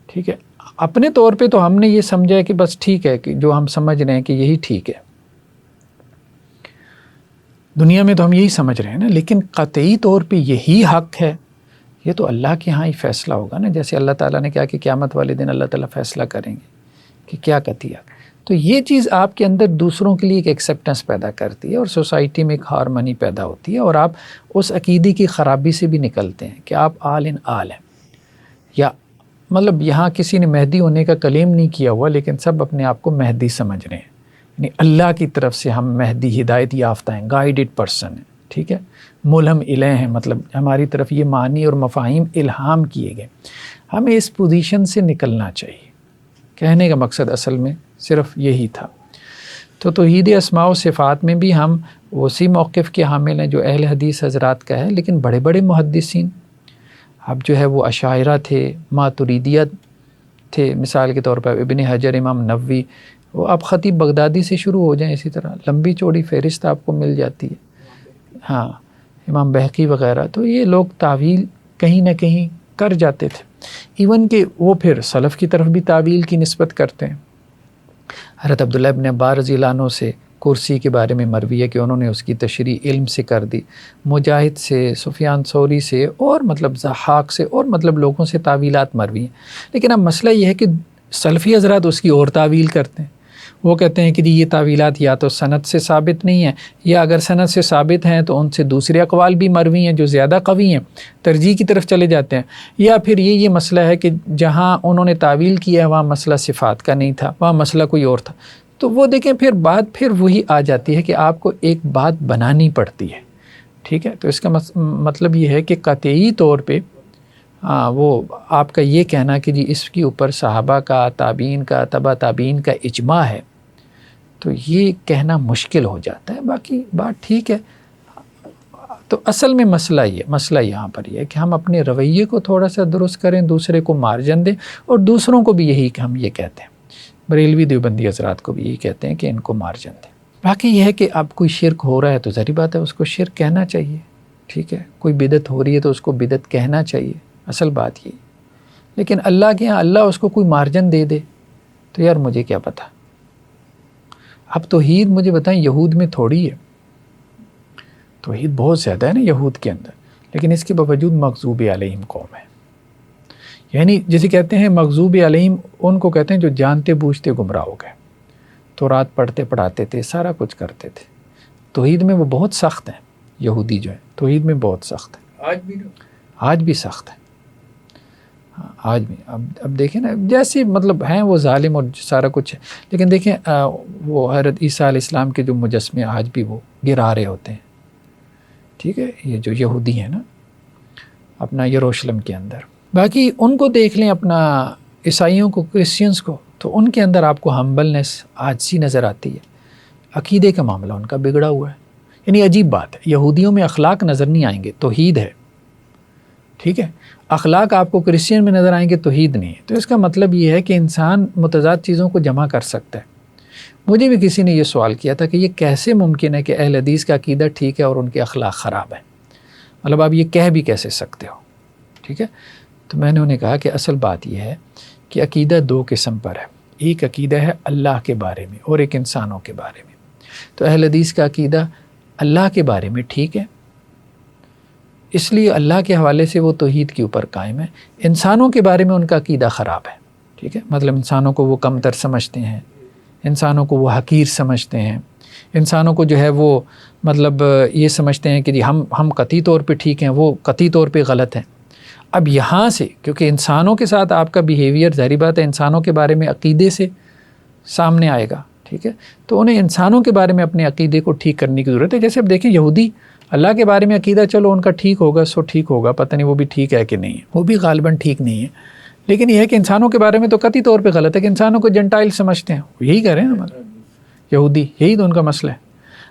ٹھیک ہے۔ اپنے طور پہ تو ہم نے یہ سمجھا ہے کہ بس ٹھیک ہے، کہ جو ہم سمجھ رہے ہیں کہ یہی ٹھیک ہے، دنیا میں تو ہم یہی سمجھ رہے ہیں نا، لیکن قطعی طور پہ یہی حق ہے، یہ تو اللہ کے ہاں ہی فیصلہ ہوگا نا۔ جیسے اللہ تعالیٰ نے کہا کہ قیامت والے دن اللہ تعالیٰ فیصلہ کریں گے کہ کیا قطعی حق۔ تو یہ چیز آپ کے اندر دوسروں کے لیے ایک ایکسیپٹنس پیدا کرتی ہے، اور سوسائٹی میں ایک ہارمنی پیدا ہوتی ہے، اور آپ اس عقیدے کی خرابی سے بھی نکلتے ہیں کہ آپ آل ان آل ہیں، یا مطلب یہاں کسی نے مہدی ہونے کا کلیم نہیں کیا ہوا، لیکن سب اپنے آپ کو مہدی سمجھ رہے ہیں، یعنی اللہ کی طرف سے ہم مہدی، ہدایت یافتہ ہیں، گائیڈڈ پرسن ہیں، ٹھیک ہے، ملہم الیہ ہیں، مطلب ہماری طرف یہ معنی اور مفاہیم الہام کیے گئے۔ ہمیں اس پوزیشن سے نکلنا چاہیے۔ کہنے کا مقصد اصل میں صرف یہی تھا۔ تو توحید اسماء و صفات میں بھی ہم اسی موقف کے حامل ہیں جو اہل حدیث حضرات کا ہے، لیکن بڑے بڑے محدثین اب جو ہے وہ اشاعرہ تھے، ماتریدیہ تھے، مثال کے طور پر ابن حجر، امام نووی، وہ اب خطیب بغدادی سے شروع ہو جائیں، اسی طرح لمبی چوڑی فہرست آپ کو مل جاتی ہے، ہاں، امام بہقی وغیرہ۔ تو یہ لوگ تعویل کہیں نہ کہیں کر جاتے تھے، ایون کہ وہ پھر سلف کی طرف بھی تعویل کی نسبت کرتے ہیں۔ حضرت عبداللہ ابن عباس رضی اللہ عنہ سے کرسی کے بارے میں مروی ہے کہ انہوں نے اس کی تشریح علم سے کر دی، مجاہد سے، سفیان ثوری سے، اور مطلب ضحاک سے، اور مطلب لوگوں سے تعویلات مروی ہیں۔ لیکن اب مسئلہ یہ ہے کہ سلفی حضرات اس کی اور تعویل کرتے ہیں، وہ کہتے ہیں کہ یہ تعویلات یا تو سند سے ثابت نہیں ہیں، یا اگر سند سے ثابت ہیں تو ان سے دوسرے اقوال بھی مروی ہیں جو زیادہ قوی ہیں، ترجیح کی طرف چلے جاتے ہیں۔ یا پھر یہ مسئلہ ہے کہ جہاں انہوں نے تعویل کیا ہے وہاں مسئلہ صفات کا نہیں تھا، وہاں مسئلہ کوئی اور تھا۔ تو وہ دیکھیں پھر بات پھر وہی آ جاتی ہے کہ آپ کو ایک بات بنانی پڑتی ہے، ٹھیک ہے۔ تو اس کا مطلب یہ ہے کہ قطعی طور پہ وہ آپ کا یہ کہنا کہ جی اس کے اوپر صحابہ کا، تابعین کا، تبع تابعین کا اجماع ہے، تو یہ کہنا مشکل ہو جاتا ہے۔ باقی بات ٹھیک ہے۔ تو اصل میں مسئلہ یہاں پر یہ ہے کہ ہم اپنے رویے کو تھوڑا سا درست کریں، دوسرے کو مارجن دیں، اور دوسروں کو بھی یہی کہ ہم یہ کہتے ہیں، بریلوی دیوبندی حضرات کو بھی یہی کہتے ہیں کہ ان کو مارجن دیں۔ باقی یہ ہے کہ اب کوئی شرک ہو رہا ہے تو ظاہر بات ہے اس کو شرک کہنا چاہیے، ٹھیک ہے، کوئی بدعت ہو رہی ہے تو اس کو بدعت کہنا چاہیے، اصل بات یہی۔ لیکن اللہ کے ہاں اللہ اس کو کوئی مارجن دے دے تو یار مجھے کیا پتہ۔ اب توحید مجھے بتائیں یہود میں تھوڑی ہے، توحید بہت زیادہ ہے نا یہود کے اندر، لیکن اس کے باوجود مغضوب علیہم قوم ہے، یعنی جسے کہتے ہیں مغضوب علیہم، ان کو کہتے ہیں جو جانتے بوجھتے گمراہ ہو گئے، تو رات پڑھتے پڑھاتے تھے، سارا کچھ کرتے تھے۔ توحید میں وہ بہت سخت ہیں، یہودی جو ہے توحید میں بہت سخت ہے، آج بھی سخت ہے، آج بھی۔ اب دیکھیں نا، جیسے مطلب ہیں وہ ظالم اور سارا کچھ ہے، لیکن دیکھیں وہ حضرت عیسیٰ علیہ السلام کے جو مجسمے آج بھی وہ گرا رہے ہوتے ہیں، ٹھیک ہے، یہ جو یہودی ہیں نا اپنا یروشلم کے اندر۔ باقی ان کو دیکھ لیں، اپنا عیسائیوں کو، کرسچنس کو، تو ان کے اندر آپ کو ہمبلنس، عاجزی نظر آتی ہے۔ عقیدے کا معاملہ ان کا بگڑا ہوا ہے، یعنی عجیب بات ہے، یہودیوں میں اخلاق نظر نہیں آئیں گے، توحید ہے، ٹھیک ہے، اخلاق آپ کو کرسچین میں نظر آئیں گے، توحید نہیں ہے۔ تو اس کا مطلب یہ ہے کہ انسان متضاد چیزوں کو جمع کر سکتا ہے۔ مجھے بھی کسی نے یہ سوال کیا تھا کہ یہ کیسے ممکن ہے کہ اہل حدیث کا عقیدہ ٹھیک ہے اور ان کے اخلاق خراب ہے، مطلب آپ یہ کہہ بھی کیسے سکتے ہو، ٹھیک ہے۔ تو میں نے انہیں کہا کہ اصل بات یہ ہے کہ عقیدہ دو قسم پر ہے، ایک عقیدہ ہے اللہ کے بارے میں اور ایک انسانوں کے بارے میں۔ تو اہل حدیث کا عقیدہ اللہ کے بارے میں ٹھیک ہے، اس لیے اللہ کے حوالے سے وہ توحید کے اوپر قائم ہے۔ انسانوں کے بارے میں ان کا عقیدہ خراب ہے، ٹھیک ہے، مطلب انسانوں کو وہ کم تر سمجھتے ہیں، انسانوں کو وہ حقیر سمجھتے ہیں، انسانوں کو جو ہے وہ مطلب یہ سمجھتے ہیں کہ جی ہم قطعی طور پہ ٹھیک ہیں، وہ قطعی طور پہ غلط ہیں۔ اب یہاں سے کیونکہ انسانوں کے ساتھ آپ کا بیہیویئر ظاہری بات ہے انسانوں کے بارے میں عقیدے سے سامنے آئے گا، ٹھیک ہے، تو انہیں انسانوں کے بارے میں اپنے عقیدے کو ٹھیک کرنے کی ضرورت ہے۔ جیسے اب دیکھیں یہودی اللہ کے بارے میں عقیدہ چلو ان کا ٹھیک ہوگا، سو ٹھیک ہوگا، پتہ نہیں وہ بھی ٹھیک ہے کہ نہیں ہے، وہ بھی غالباً ٹھیک نہیں ہے، لیکن یہ ہے کہ انسانوں کے بارے میں تو قطعی طور پہ غلط ہے کہ انسانوں کو جنٹائل سمجھتے ہیں، یہی کہہ رہے ہیں ہمارے یہودی، یہی تو ان کا مسئلہ ہے۔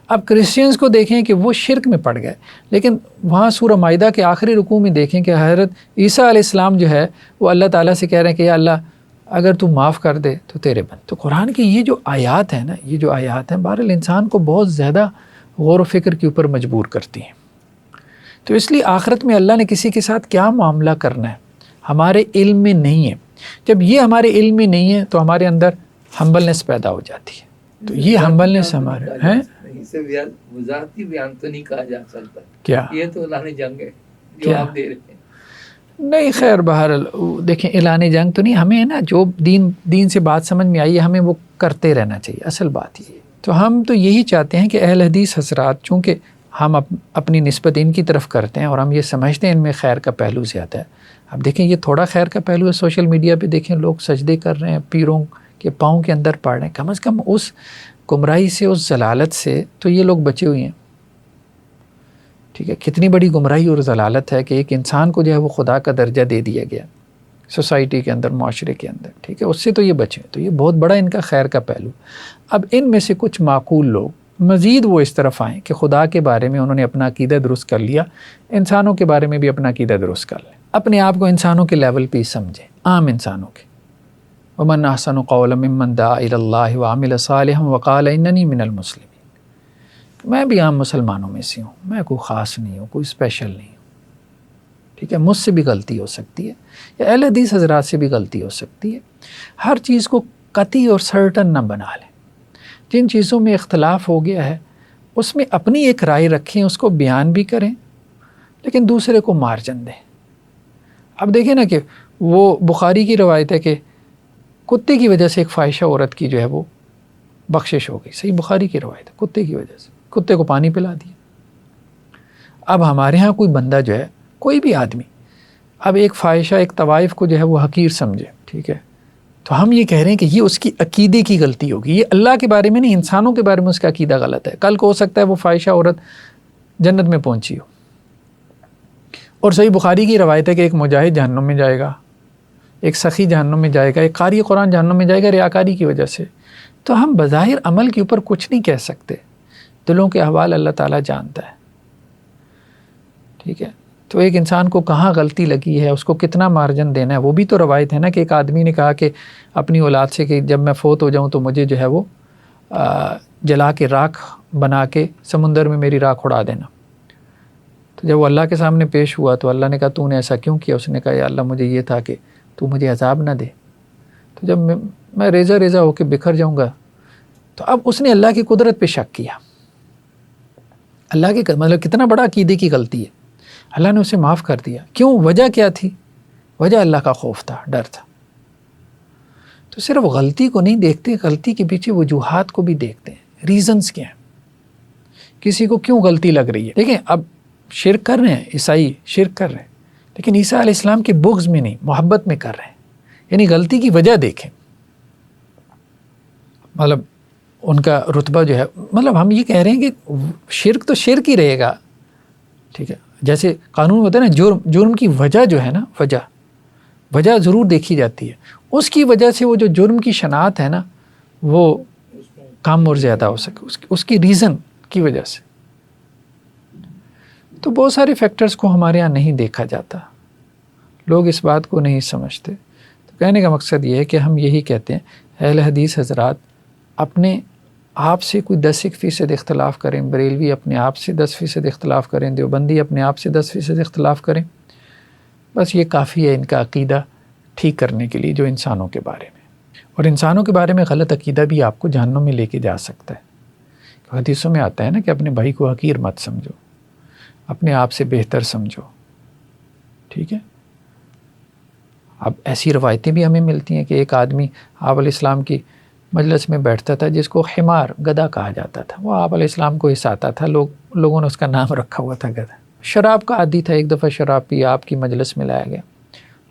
اب کرسچنز کو دیکھیں کہ وہ شرک میں پڑ گئے، لیکن وہاں سورہ مائدہ کے آخری رکوع میں دیکھیں کہ حضرت عیسیٰ علیہ السلام جو ہے وہ اللہ تعالیٰ سے کہہ رہے ہیں کہ یا اللہ اگر تو معاف کر دے تو تیرے بند۔ تو قرآن کی یہ جو آیات ہیں نا، یہ جو آیات ہیں بہرحال انسان کو بہت زیادہ غور و فکر کے اوپر مجبور کرتی ہیں۔ تو اس لیے آخرت میں اللہ نے کسی کے ساتھ کیا معاملہ کرنا ہے ہمارے علم میں نہیں ہے۔ جب یہ ہمارے علم میں نہیں ہے تو ہمارے اندر ہمبلنس پیدا ہو جاتی ہے۔ تو یہ ہمبلنس ہمارے ہیں، اسے وضاحتی بیان تو نہیں کہا جا سکتا، کیا یہ تو اعلان جنگ ہے جو آپ دے رہے ہیں۔ نہیں خیر بہرحال دیکھیں اعلان جنگ تو نہیں، ہمیں نا جو دین سے بات سمجھ میں آئی ہے ہمیں وہ کرتے رہنا چاہیے، اصل بات یہ۔ تو ہم تو یہی چاہتے ہیں کہ اہل حدیث حضرات، چونکہ ہم اپنی نسبت ان کی طرف کرتے ہیں اور ہم یہ سمجھتے ہیں ان میں خیر کا پہلو زیادہ ہے۔ اب دیکھیں یہ تھوڑا خیر کا پہلو ہے، سوشل میڈیا پہ دیکھیں لوگ سجدے کر رہے ہیں، پیروں کے پاؤں کے اندر پڑھ رہے ہیں، کم از کم اس گمراہی سے، اس ضلالت سے تو یہ لوگ بچے ہوئے ہیں۔ ٹھیک ہے، کتنی بڑی گمراہی اور ضلالت ہے کہ ایک انسان کو جو ہے وہ خدا کا درجہ دے دیا گیا سوسائٹی کے اندر، معاشرے کے اندر، ٹھیک ہے، اس سے تو یہ بچے۔ تو یہ بہت بڑا ان کا خیر کا پہلو۔ اب ان میں سے کچھ معقول لوگ مزید وہ اس طرف آئیں کہ خدا کے بارے میں انہوں نے اپنا عقیدہ درست کر لیا، انسانوں کے بارے میں بھی اپنا عقیدہ درست کر لیں، اپنے آپ کو انسانوں کے لیول پہ ہی سمجھیں، عام انسانوں کے۔ ومن احسن قولا ممن دعا الی اللہ وعمل صالحا وقال اننی من المسلمین۔ میں بھی عام مسلمانوں میں سے ہوں، میں کوئی خاص نہیں ہوں، کوئی اسپیشل نہیں ہوں، ٹھیک ہے، مجھ سے بھی غلطی ہو سکتی ہے، یا اہل حدیث حضرات سے بھی غلطی ہو سکتی ہے۔ ہر چیز کو قطعی اور سرٹن نہ بنا لیں۔ جن چیزوں میں اختلاف ہو گیا ہے اس میں اپنی ایک رائے رکھیں، اس کو بیان بھی کریں، لیکن دوسرے کو مارجن دیں۔ اب دیکھیں نا کہ وہ بخاری کی روایت ہے کہ کتے کی وجہ سے ایک فاحشہ عورت کی جو ہے وہ بخشش ہو گئی، صحیح بخاری کی روایت ہے، کتے کی وجہ سے کتے کو پانی پلا دیا۔ اب ہمارے ہاں کوئی بندہ جو ہے، کوئی بھی آدمی اب ایک فاحشہ، ایک طوائف کو جو ہے وہ حقیر سمجھے، ٹھیک ہے، تو ہم یہ کہہ رہے ہیں کہ یہ اس کی عقیدے کی غلطی ہوگی، یہ اللہ کے بارے میں نہیں، انسانوں کے بارے میں اس کا عقیدہ غلط ہے۔ کل کو ہو سکتا ہے وہ فاحشہ عورت جنت میں پہنچی ہو۔ اور صحیح بخاری کی روایت ہے کہ ایک مجاہد جہنم میں جائے گا، ایک سخی جہنم میں جائے گا، ایک قاری قرآن جہنم میں جائے گا ریاکاری کی وجہ سے۔ تو ہم بظاہر عمل کے اوپر کچھ نہیں کہہ سکتے، دلوں کے احوال اللہ تعالیٰ جانتا ہے، ٹھیک ہے۔ تو ایک انسان کو کہاں غلطی لگی ہے، اس کو کتنا مارجن دینا ہے، وہ بھی تو روایت ہے نا کہ ایک آدمی نے کہا کہ اپنی اولاد سے کہ جب میں فوت ہو جاؤں تو مجھے جو ہے وہ جلا کے راکھ بنا کے سمندر میں میری راکھ اڑا دینا۔ تو جب وہ اللہ کے سامنے پیش ہوا تو اللہ نے کہا تو نے ایسا کیوں کیا؟ اس نے کہا یا اللہ مجھے یہ تھا کہ تو مجھے عذاب نہ دے، تو جب میں ریزہ ریزہ ہو کے بکھر جاؤں گا۔ تو اب اس نے اللہ کی قدرت پہ شک کیا، اللہ کی مطلب کتنا بڑا عقیدے کی غلطی ہے، اللہ نے اسے معاف کر دیا۔ کیوں؟ وجہ کیا تھی؟ وجہ اللہ کا خوف تھا، ڈر تھا۔ تو صرف غلطی کو نہیں دیکھتے، غلطی کے پیچھے وجوہات کو بھی دیکھتے ہیں، ریزنز کیا ہیں، کسی کو کیوں غلطی لگ رہی ہے۔ دیکھیں اب شرک کر رہے ہیں، عیسائی شرک کر رہے ہیں، لیکن عیسیٰ علیہ السلام کے بغض میں نہیں، محبت میں کر رہے ہیں، یعنی غلطی کی وجہ دیکھیں، مطلب ان کا رتبہ جو ہے، مطلب ہم یہ کہہ رہے ہیں کہ شرک تو شرک ہی رہے گا، ٹھیک ہے۔ جیسے قانون ہوتا ہے نا، جرم کی وجہ جو ہے نا، وجہ ضرور دیکھی جاتی ہے، اس کی وجہ سے وہ جو جرم کی شناخت ہے نا وہ کم اور زیادہ ہو سکے، اس کی ریزن کی وجہ سے۔ تو بہت سارے فیکٹرز کو ہمارے یہاں نہیں دیکھا جاتا، لوگ اس بات کو نہیں سمجھتے۔ تو کہنے کا مقصد یہ ہے کہ ہم یہی کہتے ہیں اہل حدیث حضرات اپنے آپ سے کوئی 10% اختلاف کریں، بریلوی اپنے آپ سے 10% اختلاف کریں، دیوبندی اپنے آپ سے 10% اختلاف کریں، بس یہ کافی ہے ان کا عقیدہ ٹھیک کرنے کے لیے جو انسانوں کے بارے میں، اور انسانوں کے بارے میں غلط عقیدہ بھی آپ کو جہنم میں لے کے جا سکتا ہے۔ حدیثوں میں آتا ہے نا کہ اپنے بھائی کو حقیر مت سمجھو، اپنے آپ سے بہتر سمجھو، ٹھیک ہے۔ اب ایسی روایتیں بھی ہمیں ملتی ہیں کہ ایک آدمی آپ علیہ السلام کی مجلس میں بیٹھتا تھا جس کو حمار، گدھا کہا جاتا تھا، وہ آپ علیہ السلام کو ہساتا تھا، لوگوں نے اس کا نام رکھا ہوا تھا گدھا۔ شراب کا عادی تھا، ایک دفعہ شراب پی، آپ کی مجلس میں لایا گیا،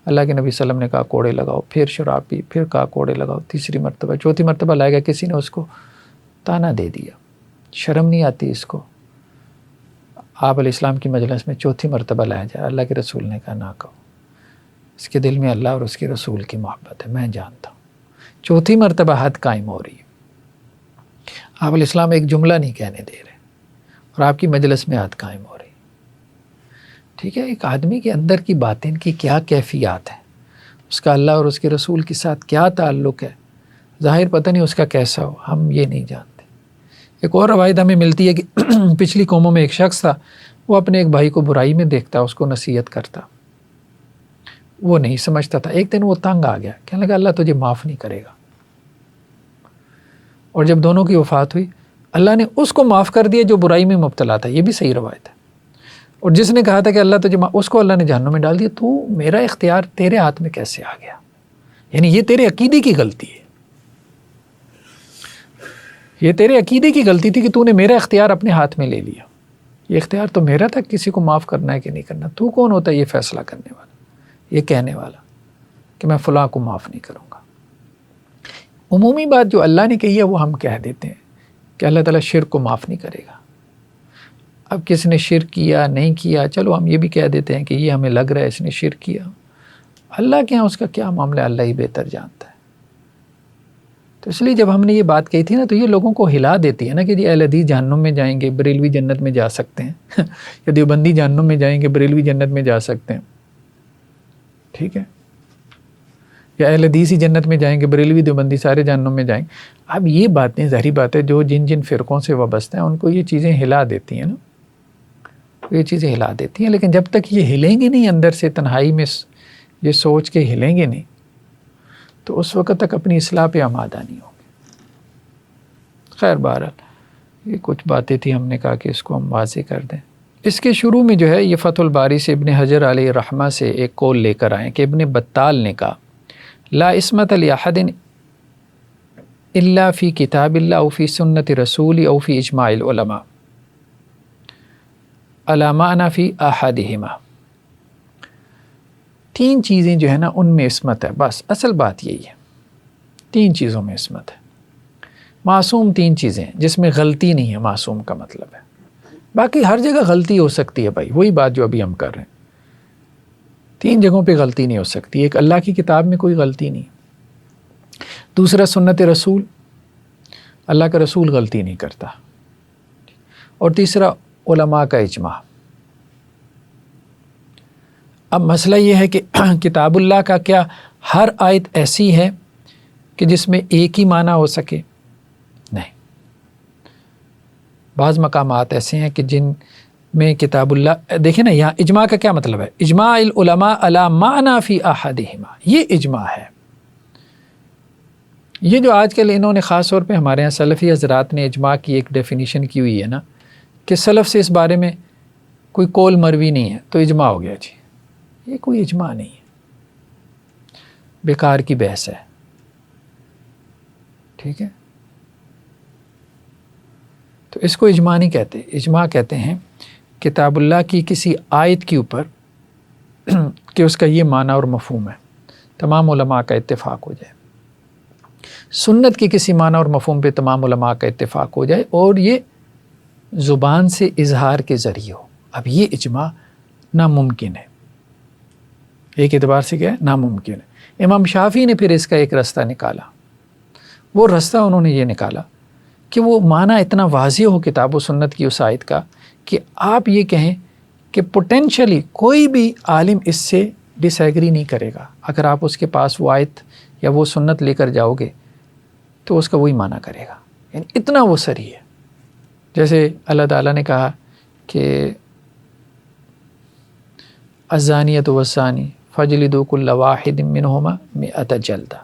اللہ کے نبی صلی اللہ علیہ وسلم نے کہا کوڑے لگاؤ، پھر شراب پی، پھر کہا کوڑے لگاؤ، تیسری مرتبہ، چوتھی مرتبہ لایا گیا، کسی نے اس کو تانا دے دیا، شرم نہیں آتی اس کو؟ آپ علیہ السلام کی مجلس میں چوتھی مرتبہ لایا جائے، اللہ کے رسول نے کہا نہ کہو۔ اس کے دل میں اللہ اور اس کے رسول کی محبت ہے، میں جانتا ہوں۔ چوتھی مرتبہ حد قائم ہو رہی ہے، آپ علیہ السلام ایک جملہ نہیں کہنے دے رہے اور آپ کی مجلس میں حد قائم ہو رہی۔ ٹھیک ہے، ایک آدمی کے اندر کی باطن کی کیا کیفیات ہے، اس کا اللہ اور اس کے رسول کے ساتھ کیا تعلق ہے، ظاہر پتہ نہیں اس کا کیسا ہو، ہم یہ نہیں جانتے۔ ایک اور روایت ہمیں ملتی ہے کہ پچھلی قوموں میں ایک شخص تھا، وہ اپنے ایک بھائی کو برائی میں دیکھتا، اس کو نصیحت کرتا، وہ نہیں سمجھتا تھا۔ ایک دن وہ تنگ آ گیا، کہنے لگا اللہ تجھے معاف نہیں کرے گا، اور جب دونوں کی وفات ہوئی اللہ نے اس کو معاف کر دیا جو برائی میں مبتلا تھا، یہ بھی صحیح روایت ہے، اور جس نے کہا تھا کہ اللہ تجھے اس کو اللہ نے جہنم میں ڈال دیا۔ تو میرا اختیار تیرے ہاتھ میں کیسے آ گیا؟ یعنی یہ تیرے عقیدے کی غلطی ہے، یہ تیرے عقیدے کی غلطی تھی کہ تو نے میرا اختیار اپنے ہاتھ میں لے لیا۔ یہ اختیار تو میرا تھا کسی کو معاف کرنا ہے کہ نہیں کرنا، تو کون ہوتا ہے یہ فیصلہ کرنے والا، یہ کہنے والا کہ میں فلاں کو معاف نہیں کروں گا۔ عمومی بات جو اللہ نے کہی ہے وہ ہم کہہ دیتے ہیں کہ اللہ تعالیٰ شرک کو معاف نہیں کرے گا۔ اب کس نے شرک کیا نہیں کیا، چلو ہم یہ بھی کہہ دیتے ہیں کہ یہ ہمیں لگ رہا ہے اس نے شرک کیا، اللہ کے ہاں اس کا کیا معاملہ ہے، اللہ ہی بہتر جانتا ہے۔ تو اس لیے جب ہم نے یہ بات کہی تھی نا، تو یہ لوگوں کو ہلا دیتی ہے نا کہ جی اہل حدیث جہنم میں جائیں گے، بریلوی جنت میں جا سکتے ہیں یا دیوبندی جہنم میں جائیں گے، بریلوی جنت میں جا سکتے ہیں، ٹھیک ہے، یا اہل حدیث ہی جنت میں جائیں گے، بریلوی دیوبندی سارے جہنم میں جائیں گے۔ اب یہ باتیں ظاہری بات ہے، جو جن فرقوں سے وابستہ ہیں ان کو یہ چیزیں ہلا دیتی ہیں نا، یہ چیزیں ہلا دیتی ہیں، لیکن جب تک یہ ہلیں گے نہیں اندر سے، تنہائی میں یہ سوچ کے ہلیں گے نہیں، تو اس وقت تک اپنی اصلاح پہ آمادہ نہیں ہوں گے۔ خیر بہرحال یہ کچھ باتیں تھیں، ہم نے کہا کہ اس کو ہم واضح کر دیں۔ اس کے شروع میں جو ہے یہ فتح الباری سے ابن حجر علیہ رحمہ سے ایک قول لے کر آئیں کہ ابن بطال نے کہا لا عصمت لأحد الا فی کتاب اللہ او فی سنت رسول او فی اجماع العلماء علی معنی فی احدہما۔ تین چیزیں جو ہے نا ان میں عصمت ہے، بس اصل بات یہی ہے، تین چیزوں میں عصمت ہے۔ معصوم تین چیزیں ہیں جس میں غلطی نہیں ہے، معصوم کا مطلب ہے، باقی ہر جگہ غلطی ہو سکتی ہے بھائی، وہی بات جو ابھی ہم کر رہے ہیں، تین جگہوں پہ غلطی نہیں ہو سکتی۔ ایک اللہ کی کتاب میں کوئی غلطی نہیں، دوسرا سنت رسول، اللہ کا رسول غلطی نہیں کرتا، اور تیسرا علماء کا اجماع۔ اب مسئلہ یہ ہے کہ کتاب اللہ کا کیا ہر آیت ایسی ہے کہ جس میں ایک ہی معنی ہو سکے؟ نہیں، بعض مقامات ایسے ہیں کہ جن میں کتاب اللہ، دیکھیں نا یہاں اجماع کا کیا مطلب ہے، اجماع العلماء علی معنی فی احدہما، یہ اجماع ہے۔ یہ جو آج کل انہوں نے خاص طور پہ ہمارے یہاں سلفی حضرات نے اجماع کی ایک ڈیفینیشن کی ہوئی ہے نا کہ سلف سے اس بارے میں کوئی قول مروی نہیں ہے تو اجماع ہو گیا، جی یہ کوئی اجماع نہیں ہے، بیکار کی بحث ہے، ٹھیک ہے۔ تو اس کو اجماع نہیں کہتے، اجماع کہتے ہیں کتاب اللہ کی کسی آیت کے اوپر کہ اس کا یہ معنی اور مفہوم ہے، تمام علماء کا اتفاق ہو جائے، سنت کے کسی معنی اور مفہوم پہ تمام علماء کا اتفاق ہو جائے، اور یہ زبان سے اظہار کے ذریعے ہو۔ اب یہ اجماع ناممکن ہے، ایک اعتبار سے کیا ہے، ناممکن ہے۔ امام شافعی نے پھر اس کا ایک رستہ نکالا، وہ رستہ انہوں نے یہ نکالا کہ وہ معنی اتنا واضح ہو کتاب و سنت کی اس آیت کا کہ آپ یہ کہیں کہ پوٹینشلی کوئی بھی عالم اس سے ڈس ایگری نہیں کرے گا، اگر آپ اس کے پاس وہ آیت یا وہ سنت لے کر جاؤ گے تو اس کا وہی معنی کرے گا، یعنی اتنا وہ صریح ہے۔ جیسے اللہ تعالیٰ نے کہا کہ الزانیۃ والزانی فاجلدوا کل واحد منہما مئۃ جلدہ،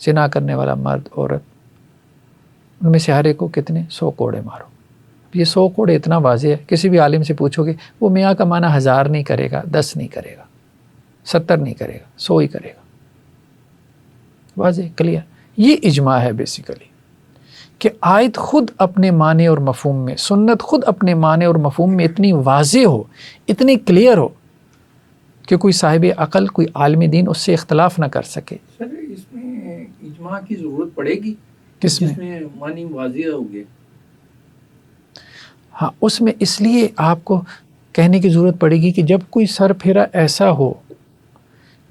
زنا کرنے والا مرد عورت ان میں سے ہر ایک کو کتنے 100 کوڑے مارو۔ یہ 100 کوڑے اتنا واضح ہے، کسی بھی عالم سے پوچھو گے وہ میاں کا معنی 1000 نہیں کرے گا، 10 نہیں کرے گا، 70 نہیں کرے گا، 100 ہی کرے گا، واضح کلیئر۔ یہ اجماع ہے بیسیکلی کہ آیت خود اپنے معنی اور مفہوم میں، سنت خود اپنے معنی اور مفہوم میں اتنی واضح ہو، اتنی کلیئر ہو کہ کوئی صاحب عقل، کوئی عالم دین اس سے اختلاف نہ کر سکے۔ سر اس میں اجماع کی ضرورت پڑے گی؟ کس میں؟ جس میں معنی واضح ہو گئے۔ ہاں، اس میں اس لیے آپ کو کہنے کی ضرورت پڑے گی کہ جب کوئی سر پھیرا ایسا ہو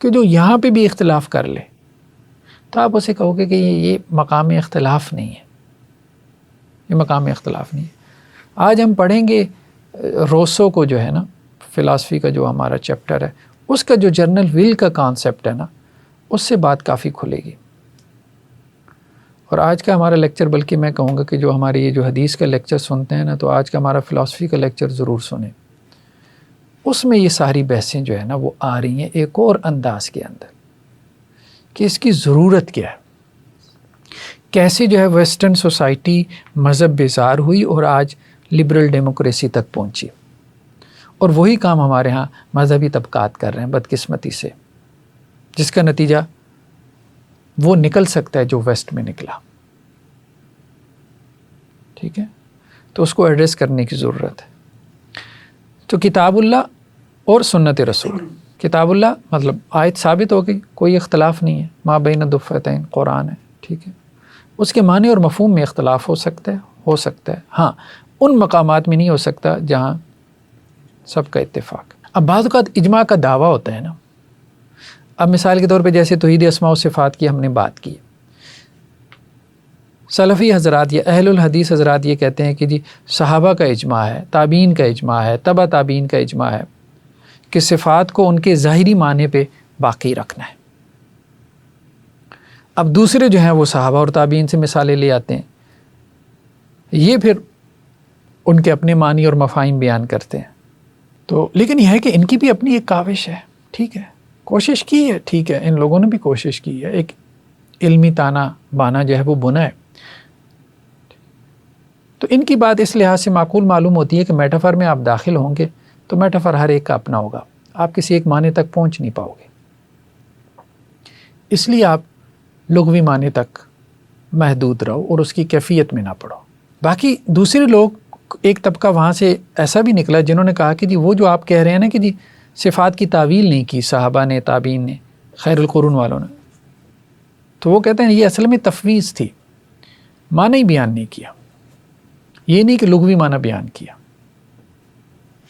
کہ جو یہاں پہ بھی اختلاف کر لے تو آپ اسے کہو گے کہ یہ مقام اختلاف نہیں ہے، یہ مقام اختلاف نہیں ہے۔ آج ہم پڑھیں گے روسو کو جو ہے نا، فلاسفی کا جو ہمارا چیپٹر ہے، اس کا جو جنرل ول کا کانسیپٹ ہے نا، اس سے بات کافی کھلے گی۔ اور آج کا ہمارا لیکچر، بلکہ میں کہوں گا کہ جو ہماری یہ جو حدیث کا لیکچر سنتے ہیں نا، تو آج کا ہمارا فلاسفی کا لیکچر ضرور سنیں، اس میں یہ ساری بحثیں جو ہے نا وہ آ رہی ہیں ایک اور انداز کے اندر کہ اس کی ضرورت کیا ہے، کیسے جو ہے ویسٹرن سوسائٹی مذہب بیزار ہوئی اور آج لبرل ڈیموکریسی تک پہنچی، اور وہی کام ہمارے ہاں مذہبی طبقات کر رہے ہیں بدقسمتی سے، جس کا نتیجہ وہ نکل سکتا ہے جو ویسٹ میں نکلا۔ ٹھیک ہے، تو اس کو ایڈریس کرنے کی ضرورت ہے۔ تو کتاب اللہ اور سنت رسول، کتاب اللہ مطلب آیت ثابت ہو گئی، کوئی اختلاف نہیں ہے، ما بین دفتین قرآن ہے، ٹھیک ہے۔ اس کے معنی اور مفہوم میں اختلاف ہو سکتا ہے، ہاں ان مقامات میں نہیں ہو سکتا جہاں سب کا اتفاق۔ اب بعض اوقات اجماع کا دعویٰ ہوتا ہے نا، اب مثال کے طور پہ جیسے توحید اسماء و صفات کی ہم نے بات کی، سلفی حضرات یا اہل الحدیث حضرات یہ کہتے ہیں کہ جی صحابہ کا اجماع ہے، تابعین کا اجماع ہے، تبع تابعین کا اجماع ہے کہ صفات کو ان کے ظاہری معنی پہ باقی رکھنا ہے۔ اب دوسرے جو ہیں وہ صحابہ اور تابعین سے مثالیں لے آتے ہیں، یہ پھر ان کے اپنے معنی اور مفاہیم بیان کرتے ہیں۔ تو لیکن یہ ہے کہ ان کی بھی اپنی ایک کاوش ہے، ٹھیک ہے، کوشش کی ہے، ٹھیک ہے، ان لوگوں نے بھی کوشش کی ہے، ایک علمی تانا بانا جو ہے وہ بنا ہے۔ تو ان کی بات اس لحاظ سے معقول معلوم ہوتی ہے کہ میٹافر میں آپ داخل ہوں گے تو میٹافر ہر ایک کا اپنا ہوگا، آپ کسی ایک معنی تک پہنچ نہیں پاؤ گے، اس لیے آپ لغوی معنی تک محدود رہو اور اس کی کیفیت میں نہ پڑھو۔ باقی دوسرے لوگ، ایک طبقہ وہاں سے ایسا بھی نکلا جنہوں نے کہا کہ جی وہ جو آپ کہہ رہے ہیں نا کہ جی صفات کی تعویل نہیں کی صحابہ نے، تابعین نے، خیر القرون والوں نے، تو وہ کہتے ہیں یہ اصل میں تفویض تھی، معنی ہی بیان نہیں کیا، یہ نہیں کہ لغوی معنی بیان کیا،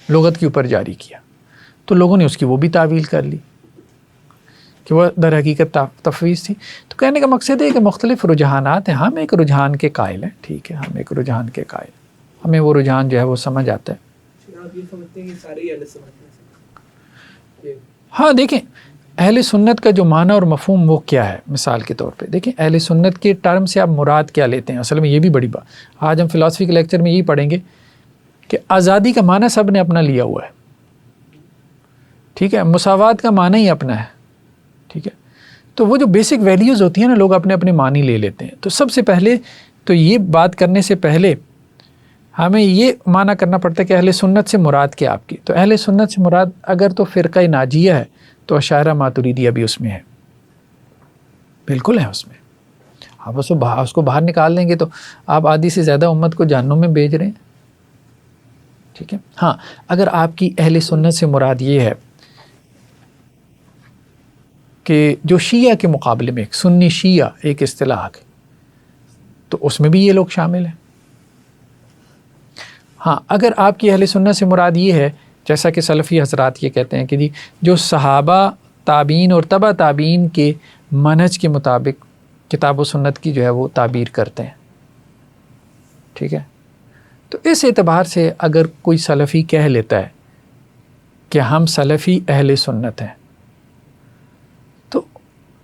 لغت کے اوپر جاری کیا، تو لوگوں نے اس کی وہ بھی تعویل کر لی کہ وہ در حقیقت تفویض تھی۔ تو کہنے کا مقصد ہے کہ مختلف رجحانات ہیں، ہم ایک رجحان کے قائل ہیں، ٹھیک ہے، ہم ایک رجحان کے قائل ہیں، ہمیں وہ رجحان جو ہے وہ سمجھ آتا ہے۔ آپ یہ سمجھتے ہیں کہ سارے ہی اہل سنت ہیں؟ ہاں دیکھیں، اہل سنت کا جو معنی اور مفہوم وہ کیا ہے، مثال کے طور پہ دیکھیں اہل سنت کے ٹرم سے آپ مراد کیا لیتے ہیں، اصل میں یہ بھی بڑی بات، آج ہم فلاسفی کے لیکچر میں یہی پڑھیں گے کہ آزادی کا معنی سب نے اپنا لیا ہوا ہے، ٹھیک ہے، مساوات کا معنی ہی اپنا ہے، ٹھیک ہے، تو وہ جو بیسک ویلیوز ہوتی ہیں نا لوگ اپنے اپنے معنی لے لیتے ہیں۔ تو سب سے پہلے تو یہ بات کرنے سے پہلے ہمیں یہ معنی کرنا پڑتا ہے کہ اہل سنت سے مراد کیا آپ کی۔ تو اہل سنت سے مراد اگر تو فرقہ ناجیہ ہے تو اشاعرہ ماتریدیہ بھی اس میں ہے، بالکل ہے اس میں، آپ اس کو باہر نکال دیں گے تو آپ آدھی سے زیادہ امت کو جہنم میں بھیج رہے ہیں، ٹھیک ہے۔ ہاں اگر آپ کی اہل سنت سے مراد یہ ہے کہ جو شیعہ کے مقابلے میں سنی شیعہ ایک اصطلاح ہے، تو اس میں بھی یہ لوگ شامل ہیں۔ ہاں اگر آپ کی اہل سنت سے مراد یہ ہے جیسا کہ سلفی حضرات یہ کہتے ہیں کہ جی جو صحابہ، تابعین اور تبع تابعین کے منہج کے مطابق کتاب و سنت کی جو ہے وہ تعبیر کرتے ہیں، ٹھیک ہے، تو اس اعتبار سے اگر کوئی سلفی کہہ لیتا ہے کہ ہم سلفی اہل سنت ہیں تو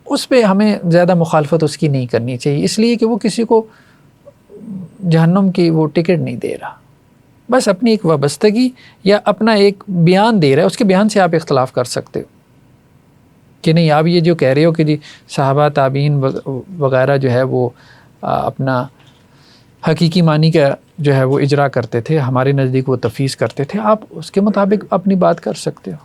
اس پہ ہمیں زیادہ مخالفت اس کی نہیں کرنی چاہیے، اس لیے کہ وہ کسی کو جہنم کی وہ ٹکٹ نہیں دے رہا، بس اپنی ایک وابستگی یا اپنا ایک بیان دے رہا ہے، اس کے بیان سے آپ اختلاف کر سکتے ہو کہ نہیں آپ یہ جو کہہ رہے ہو کہ جی صحابہ تابعین وغیرہ جو ہے وہ اپنا حقیقی معنی کا جو ہے وہ اجرا کرتے تھے، ہمارے نزدیک وہ تفویض کرتے تھے، آپ اس کے مطابق اپنی بات کر سکتے ہو۔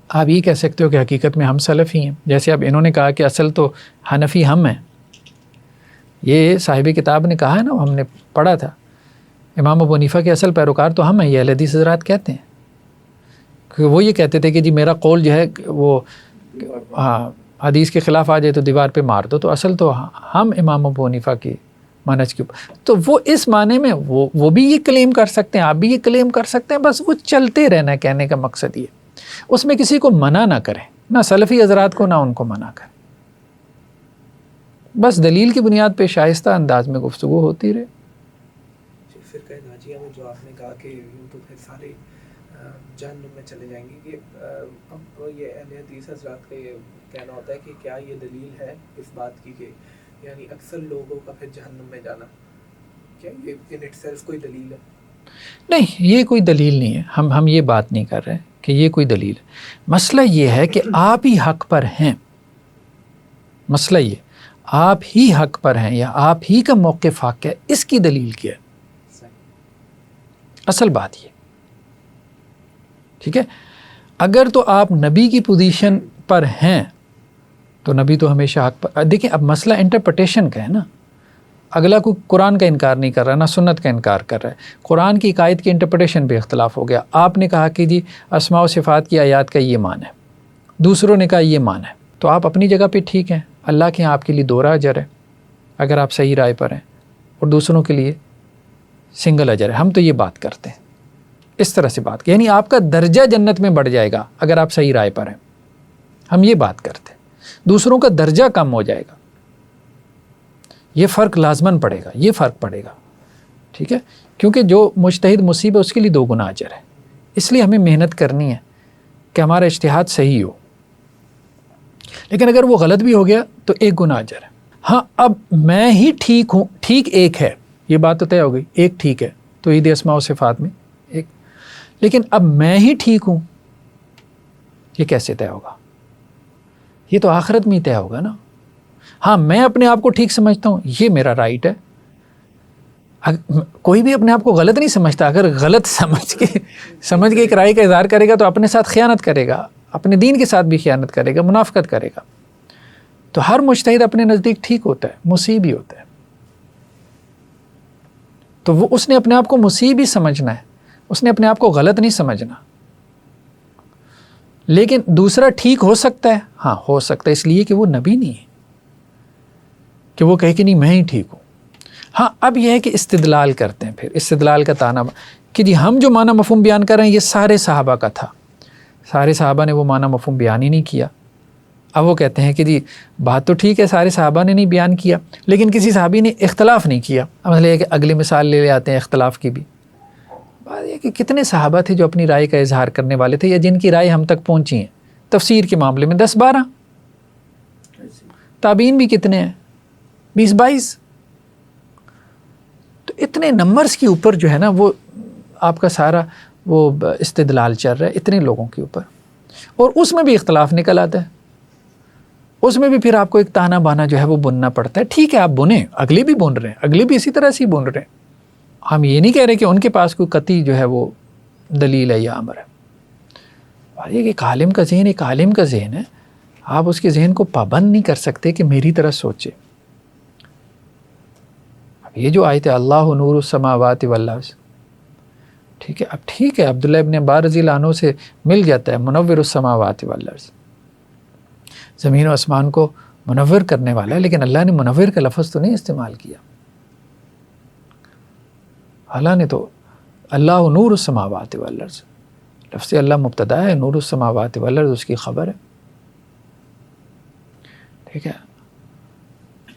آپ یہ کہہ سکتے ہو کہ حقیقت میں ہم سلفی ہیں، جیسے اب انہوں نے کہا کہ اصل تو حنفی ہم ہیں، یہ صاحب کتاب نے کہا ہے نا، ہم نے پڑھا تھا، امام ابو حنیفہ کے اصل پیروکار تو ہم ہیں، یہ اہل حدیث حضرات کہتے ہیں، کیونکہ وہ یہ کہتے تھے کہ جی میرا قول جو ہے وہ ہاں حدیث کے خلاف آ جائے تو دیوار پہ مار دو، تو اصل تو ہم امام ابو حنیفہ کی منہج کے اوپر، تو وہ اس معنی میں وہ بھی یہ کلیم کر سکتے ہیں، آپ بھی یہ کلیم کر سکتے ہیں، بس وہ چلتے رہنا ہے، کہنے کا مقصد یہ اس میں کسی کو منع نہ کریں، نہ سلفی حضرات کو نہ ان کو منع کریں، بس دلیل کی بنیاد پہ شائستہ انداز میں گفتگو ہوتی رہے۔ فرقہ ناجیہ میں جو آپ نے کہا کہ یوں تو پھر سارے جہنم میں چلے جائیں گے، کہ اب یہ اہل حدیث حضرات کا یہ کہنا ہوتا ہے کہ کیا یہ دلیل ہے اس بات کی کہ یعنی اکثر لوگوں کا پھر جہنم میں جانا، کیا یہ ان اٹ سیلف کوئی دلیل ہے؟ نہیں، یہ کوئی دلیل نہیں ہے، ہم یہ بات نہیں کر رہے کہ یہ کوئی دلیل ہے۔ مسئلہ یہ ہے کہ آپ ہی حق پر ہیں، مسئلہ یہ آپ ہی حق پر ہیں یا آپ ہی کا موقف حق ہے، اس کی دلیل کیا ہے، اصل بات یہ، ٹھیک ہے۔ اگر تو آپ نبی کی پوزیشن پر ہیں تو نبی تو ہمیشہ حق پر۔ دیکھیں اب مسئلہ انٹرپریٹیشن کا ہے نا، اگلا کوئی قرآن کا انکار نہیں کر رہا، نہ سنت کا انکار کر رہا ہے، قرآن کی آیت کی انٹرپریٹیشن پہ اختلاف ہو گیا۔ آپ نے کہا کہ جی اسماء و صفات کی آیات کا یہ معنی ہے، دوسروں نے کہا یہ معنی ہے، تو آپ اپنی جگہ پہ ٹھیک ہیں، اللہ کے یہاں آپ کے لیے دوہرا اجر ہے اگر آپ صحیح رائے پر ہیں، اور دوسروں کے لیے سنگل اجر ہے۔ ہم تو یہ بات کرتے ہیں اس طرح سے بات، یعنی آپ کا درجہ جنت میں بڑھ جائے گا اگر آپ صحیح رائے پر ہیں، ہم یہ بات کرتے ہیں۔ دوسروں کا درجہ کم ہو جائے گا، یہ فرق لازماً پڑے گا، یہ فرق پڑے گا، ٹھیک ہے، کیونکہ جو مجتہد مصیب ہے اس کے لیے 2 گنا اجر ہے۔ اس لیے ہمیں محنت کرنی ہے کہ ہمارا اجتہاد صحیح ہو، لیکن اگر وہ غلط بھی ہو گیا تو 1 گنا اجر ہے۔ ہاں اب میں ہی ٹھیک ہوں، ٹھیک ایک ہے، یہ بات تو طے ہو گئی، ایک ٹھیک ہے توحید اسماء و صفات میں ایک، لیکن اب میں ہی ٹھیک ہوں، یہ کیسے طے ہوگا؟ یہ تو آخرت میں ہی طے ہوگا نا۔ ہاں میں اپنے آپ کو ٹھیک سمجھتا ہوں، یہ میرا رائٹ ہے، کوئی بھی اپنے آپ کو غلط نہیں سمجھتا، اگر غلط سمجھ کے ایک رائے کا اظہار کرے گا تو اپنے ساتھ خیانت کرے گا، اپنے دین کے ساتھ بھی خیانت کرے گا، منافقت کرے گا۔ تو ہر مجتہد اپنے نزدیک ٹھیک ہوتا ہے، مصیب ہی ہوتا ہے، تو وہ اس نے اپنے آپ کو مصیب ہی سمجھنا ہے، اس نے اپنے آپ کو غلط نہیں سمجھنا۔ لیکن دوسرا ٹھیک ہو سکتا ہے، ہاں ہو سکتا ہے، اس لیے کہ وہ نبی نہیں ہے کہ وہ کہے کہ نہیں میں ہی ٹھیک ہوں۔ ہاں اب یہ ہے کہ استدلال کرتے ہیں، پھر استدلال کا تانا کہ جی ہم جو معنی مفہوم بیان کر رہے ہیں یہ سارے صحابہ کا تھا، سارے صحابہ نے وہ معنی مفہوم بیان ہی نہیں کیا۔ اب وہ کہتے ہیں کہ جی بات تو ٹھیک ہے سارے صحابہ نے نہیں بیان کیا، لیکن کسی صحابی نے اختلاف نہیں کیا۔ اب مسئلہ یہ کہ اگلی مثال لے آتے ہیں اختلاف کی بھی۔ بات یہ کہ کتنے صحابہ تھے جو اپنی رائے کا اظہار کرنے والے تھے یا جن کی رائے ہم تک پہنچی ہیں تفسیر کے معاملے میں، 10-12۔ تابعین بھی کتنے ہیں، 20-22۔ تو اتنے نمبرز کے اوپر جو ہے نا وہ آپ کا سارا وہ استدلال چل رہا ہے اتنے لوگوں کے اوپر، اور اس میں بھی اختلاف نکل آتا ہے، اس میں بھی پھر آپ کو ایک تانا بانا جو ہے وہ بننا پڑتا ہے۔ ٹھیک ہے آپ بنیں، اگلے بھی بن رہے ہیں، اگلے بھی اسی طرح سے ہی بن رہے ہیں، ہم یہ نہیں کہہ رہے کہ ان کے پاس کوئی قطعی جو ہے وہ دلیل ہے یا امر ہے۔ اور یہ ایک عالم کا ذہن ایک عالم کا ذہن ہے، آپ اس کے ذہن کو پابند نہیں کر سکتے کہ میری طرح سوچے۔ اب یہ جو آیت ہے اللہ نور السماوات والارض، ٹھیک ہے، اب ٹھیک ہے عبداللہ ابن عباس رضی اللہ عنہ سے مل جاتا ہے منور السماوات والارض، زمین و آسمان کو منور کرنے والا ہے، لیکن اللہ نے منور کا لفظ تو نہیں استعمال کیا۔ اللہ نے تو اللہ نور السماوات والارض، لفظ اللہ مبتدا ہے، نور السماوات والارض اس کی خبر ہے، ٹھیک ہے۔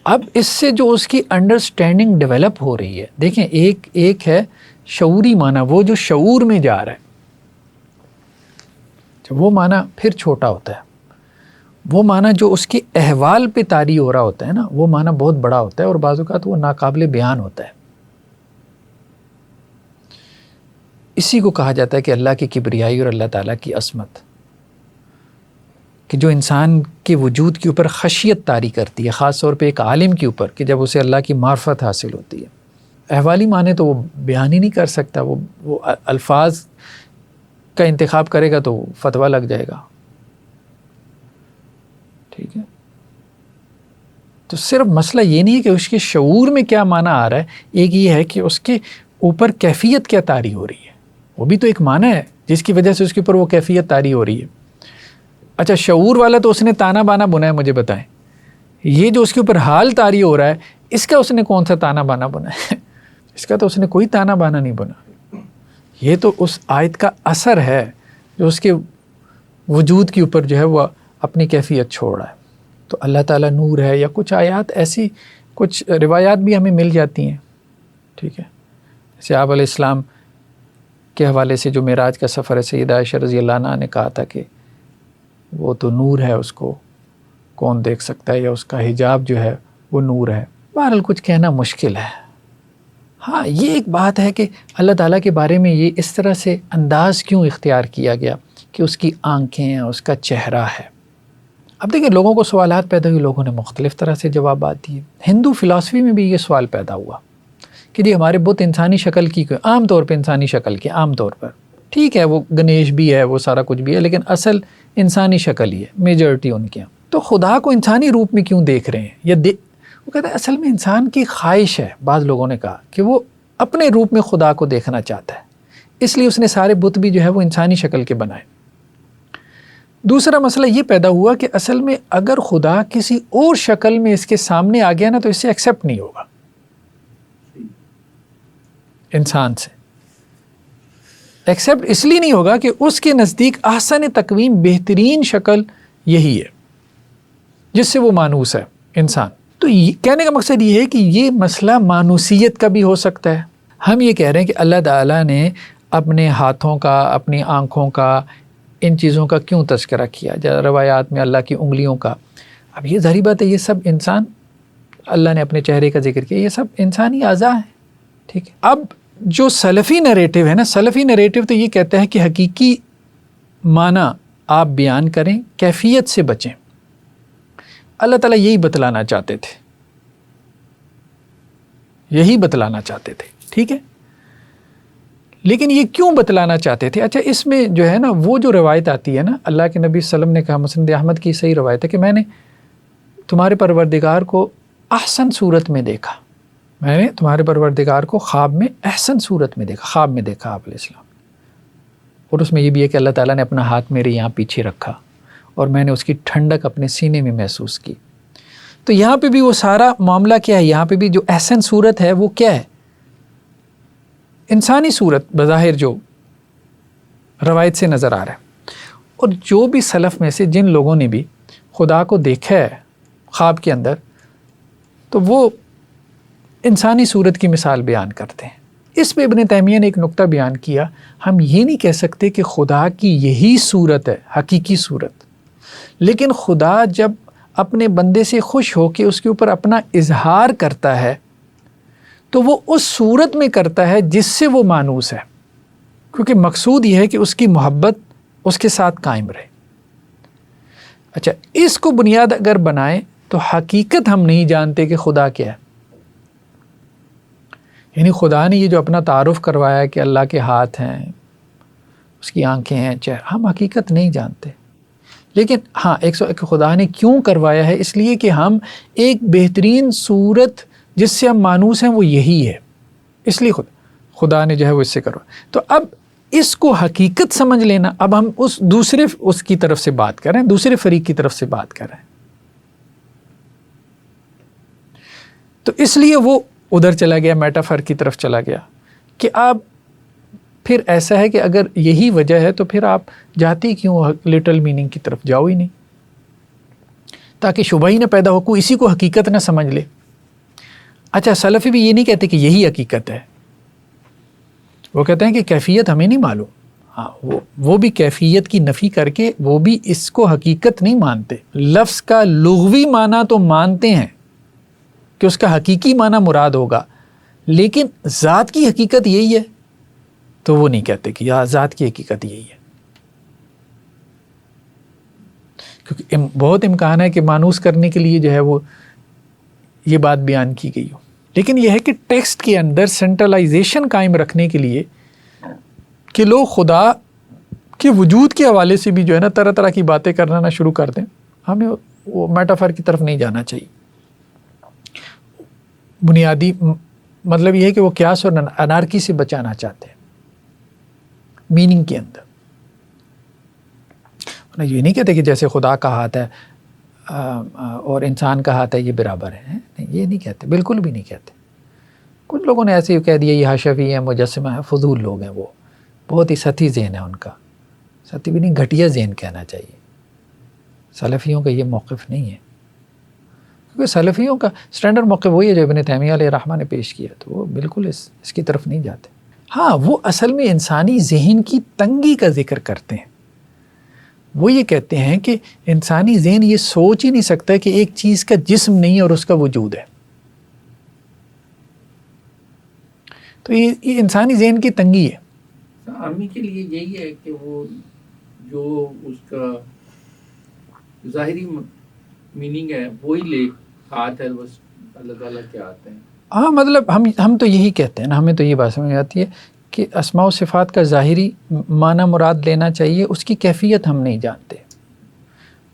اب اس سے جو اس کی انڈرسٹینڈنگ ڈیولپ ہو رہی ہے، دیکھیں ایک ہے شعوری معنی، وہ جو شعور میں جا رہا ہے، وہ معنی پھر چھوٹا ہوتا ہے، وہ معنی جو اس کے احوال پہ طاری ہو رہا ہوتا ہے نا، وہ معنی بہت بڑا ہوتا ہے اور بعض اوقات وہ ناقابل بیان ہوتا ہے۔ اسی کو کہا جاتا ہے کہ اللہ کی کبریائی اور اللہ تعالیٰ کی عظمت، کہ جو انسان کے وجود کے اوپر خشیت طاری کرتی ہے، خاص طور پہ ایک عالم کے اوپر، کہ جب اسے اللہ کی معرفت حاصل ہوتی ہے۔ احوالی معنی تو وہ بیان ہی نہیں کر سکتا، وہ الفاظ کا انتخاب کرے گا تو فتویٰ لگ جائے گا، ٹھیک ہے۔ تو صرف مسئلہ یہ نہیں ہے کہ اس کے شعور میں کیا معنی آ رہا ہے، ایک یہ ہے کہ اس کے اوپر کیفیت کیا طاری ہو رہی ہے، وہ بھی تو ایک معنی ہے جس کی وجہ سے اس کے اوپر وہ کیفیت طاری ہو رہی ہے۔ اچھا شعور والا تو اس نے تانا بانا بنا ہے، مجھے بتائیں یہ جو اس کے اوپر حال طاری ہو رہا ہے اس کا اس نے کون سا تانا بانا بنا ہے؟ اس کا تو اس نے کوئی تانا بانا نہیں بنا، یہ تو اس آیت کا اثر ہے جو اس کے وجود کے اوپر جو ہے وہ اپنی کیفیت چھوڑ رہا ہے. تو اللہ تعالیٰ نور ہے، یا کچھ آیات ایسی، کچھ روایات بھی ہمیں مل جاتی ہیں. ٹھیک ہے، جیسے آپ علیہ السلام کے حوالے سے جو معراج کا سفر ہے، سیدہ عائشہ رضی اللہ عنہا نے کہا تھا کہ وہ تو نور ہے، اس کو کون دیکھ سکتا ہے، یا اس کا حجاب جو ہے وہ نور ہے. بہرحال کچھ کہنا مشکل ہے. ہاں یہ ایک بات ہے کہ اللہ تعالیٰ کے بارے میں یہ اس طرح سے انداز کیوں اختیار کیا گیا کہ اس کی آنکھیں ہیں، اس کا چہرہ ہے. اب دیکھیں لوگوں کو سوالات پیدا ہوئے، لوگوں نے مختلف طرح سے جوابات دیے. ہندو فلاسفی میں بھی یہ سوال پیدا ہوا کہ جی ہمارے بت انسانی شکل کی، عام طور پہ انسانی شکل کی، عام طور پر ٹھیک ہے وہ گنیش بھی ہے، وہ سارا کچھ بھی ہے، لیکن اصل انسانی شکل ہی ہے، میجورٹی ان کے. تو خدا کو انسانی روپ میں کیوں دیکھ رہے ہیں؟ یا وہ کہتے ہیں اصل میں انسان کی خواہش ہے. بعض لوگوں نے کہا کہ وہ اپنے روپ میں خدا کو دیکھنا چاہتا ہے، اس لیے اس نے سارے بت بھی جو ہے وہ انسانی شکل کے بنائے. دوسرا مسئلہ یہ پیدا ہوا کہ اصل میں اگر خدا کسی اور شکل میں اس کے سامنے آ گیا نا تو اس سے ایکسیپٹ نہیں ہوگا انسان سے. ایکسیپٹ اس لیے نہیں ہوگا کہ اس کے نزدیک احسن تقویم، بہترین شکل یہی ہے جس سے وہ مانوس ہے انسان. تو کہنے کا مقصد یہ ہے کہ یہ مسئلہ مانوسیت کا بھی ہو سکتا ہے. ہم یہ کہہ رہے ہیں کہ اللہ تعالیٰ نے اپنے ہاتھوں کا، اپنی آنکھوں کا، ان چیزوں کا کیوں تذکرہ کیا جائے روایات میں، اللہ کی انگلیوں کا. اب یہ ظاہری بات ہے یہ سب انسان، اللہ نے اپنے چہرے کا ذکر کیا، یہ سب انسانی اعضاء ہیں. ٹھیک ہے، اب جو سلفی نریٹو ہے نا، سلفی نریٹو تو یہ کہتا ہے کہ حقیقی معنی آپ بیان کریں، کیفیت سے بچیں. اللہ تعالیٰ یہی بتلانا چاہتے تھے، یہی بتلانا چاہتے تھے. ٹھیک ہے، لیکن یہ کیوں بتلانا چاہتے تھے؟ اچھا اس میں جو ہے نا وہ جو روایت آتی ہے نا، اللہ کے نبی صلی اللہ علیہ وسلم نے کہا، مسند احمد کی صحیح روایت ہے کہ میں نے تمہارے پروردگار کو احسن صورت میں دیکھا. میں نے تمہارے پروردگار کو خواب میں احسن صورت میں دیکھا، خواب میں دیکھا آپ علیہ السلام. اور اس میں یہ بھی ہے کہ اللہ تعالیٰ نے اپنا ہاتھ میرے یہاں پیچھے رکھا اور میں نے اس کی ٹھنڈک اپنے سینے میں محسوس کی. تو یہاں پہ بھی وہ سارا معاملہ کیا ہے؟ یہاں پہ بھی جو احسن صورت ہے وہ کیا ہے؟ انسانی صورت بظاہر جو روایت سے نظر آ رہا ہے. اور جو بھی سلف میں سے جن لوگوں نے بھی خدا کو دیکھا ہے خواب کے اندر، تو وہ انسانی صورت کی مثال بیان کرتے ہیں. اس پہ ابن تیمیہ نے ایک نقطہ بیان کیا، ہم یہ نہیں کہہ سکتے کہ خدا کی یہی صورت ہے حقیقی صورت، لیکن خدا جب اپنے بندے سے خوش ہو کے اس کے اوپر اپنا اظہار کرتا ہے تو وہ اس صورت میں کرتا ہے جس سے وہ مانوس ہے، کیونکہ مقصود یہ ہے کہ اس کی محبت اس کے ساتھ قائم رہے. اچھا اس کو بنیاد اگر بنائیں تو حقیقت ہم نہیں جانتے کہ خدا کیا ہے. یعنی خدا نے یہ جو اپنا تعارف کروایا کہ اللہ کے ہاتھ ہیں، اس کی آنکھیں ہیں، چہرہ، ہم حقیقت نہیں جانتے. لیکن ہاں ایک خدا نے کیوں کروایا ہے؟ اس لیے کہ ہم ایک بہترین صورت جس سے ہم مانوس ہیں وہ یہی ہے، اس لیے خدا نے جو ہے وہ اس سے کروایا. تو اب اس کو حقیقت سمجھ لینا. اب ہم اس کی طرف سے بات کر رہے ہیں، دوسرے فریق کی طرف سے بات کر رہے ہیں. تو اس لیے وہ ادھر چلا گیا، میٹافر کی طرف چلا گیا کہ آپ پھر ایسا ہے کہ اگر یہی وجہ ہے تو پھر آپ جاتی کیوں لٹل میننگ کی طرف جاؤ ہی نہیں، تاکہ شبہ ہی نہ پیدا ہو، کوئی اسی کو حقیقت نہ سمجھ لے. اچھا سلفی بھی یہ نہیں کہتے کہ یہی حقیقت ہے، وہ کہتے ہیں کہ کیفیت ہمیں نہیں معلوم. ہاں وہ بھی کیفیت کی نفی کر کے وہ بھی اس کو حقیقت نہیں مانتے. لفظ کا لغوی معنی تو مانتے ہیں کہ اس کا حقیقی معنی مراد ہوگا، لیکن ذات کی حقیقت یہی ہے تو وہ نہیں کہتے کہ ذات کی حقیقت یہی ہے. کیونکہ بہت امکان ہے کہ مانوس کرنے کے لیے جو ہے وہ یہ بات بیان کی گئی ہو. لیکن یہ ہے کہ ٹیکسٹ کے اندر سینٹرلائزیشن قائم رکھنے کے لیے کہ لوگ خدا کے وجود کے حوالے سے بھی جو ہے نا طرح طرح کی باتیں کرنا نہ شروع کر دیں. ہمیں وہ میٹافر کی طرف نہیں جانا چاہیے. بنیادی مطلب یہ ہے کہ وہ قیاس اور انارکی سے بچانا چاہتے ہیں میننگ کے اندر. یہ نہیں کہتے کہ جیسے خدا کا ہاتھ ہے اور انسان کا ہاتھ ہے یہ برابر ہے، نہیں یہ نہیں کہتے، بالکل بھی نہیں کہتے. کچھ لوگوں نے ایسے ہی کہہ دیا یہ حاشوی ہے، مجسمہ ہے، فضول لوگ ہیں، وہ بہت ہی سطحی ذہن ہے ان کا. سطحی بھی نہیں، گھٹیا ذہن کہنا چاہیے. سلفیوں کا یہ موقف نہیں ہے، کیونکہ سلفیوں کا اسٹینڈرڈ موقف وہی ہے جو ابن تیمیہ علیہ رحمہ نے پیش کیا، تو وہ بالکل اس کی طرف نہیں جاتے۔ ہاں وہ اصل میں انسانی ذہن کی تنگی کا ذکر کرتے ہیں، وہ یہ کہتے ہیں کہ انسانی ذہن یہ سوچ ہی نہیں سکتا کہ ایک چیز کا جسم نہیں اور اس کا وجود ہے، تو یہ انسانی ذہن کی تنگی ہے۔ عامی کے لیے یہی ہے کہ وہ جو اس کا ظاہری میننگ ہے وہی لے ہاتھ ہے، بس اللہ تعالیٰ کے آتے ہیں۔ ہاں مطلب ہم تو یہی کہتے ہیں نا، ہمیں تو یہ بات سمجھ آتی ہے کہ اسماء و صفات کا ظاہری معنی مراد لینا چاہیے، اس کی کیفیت ہم نہیں جانتے۔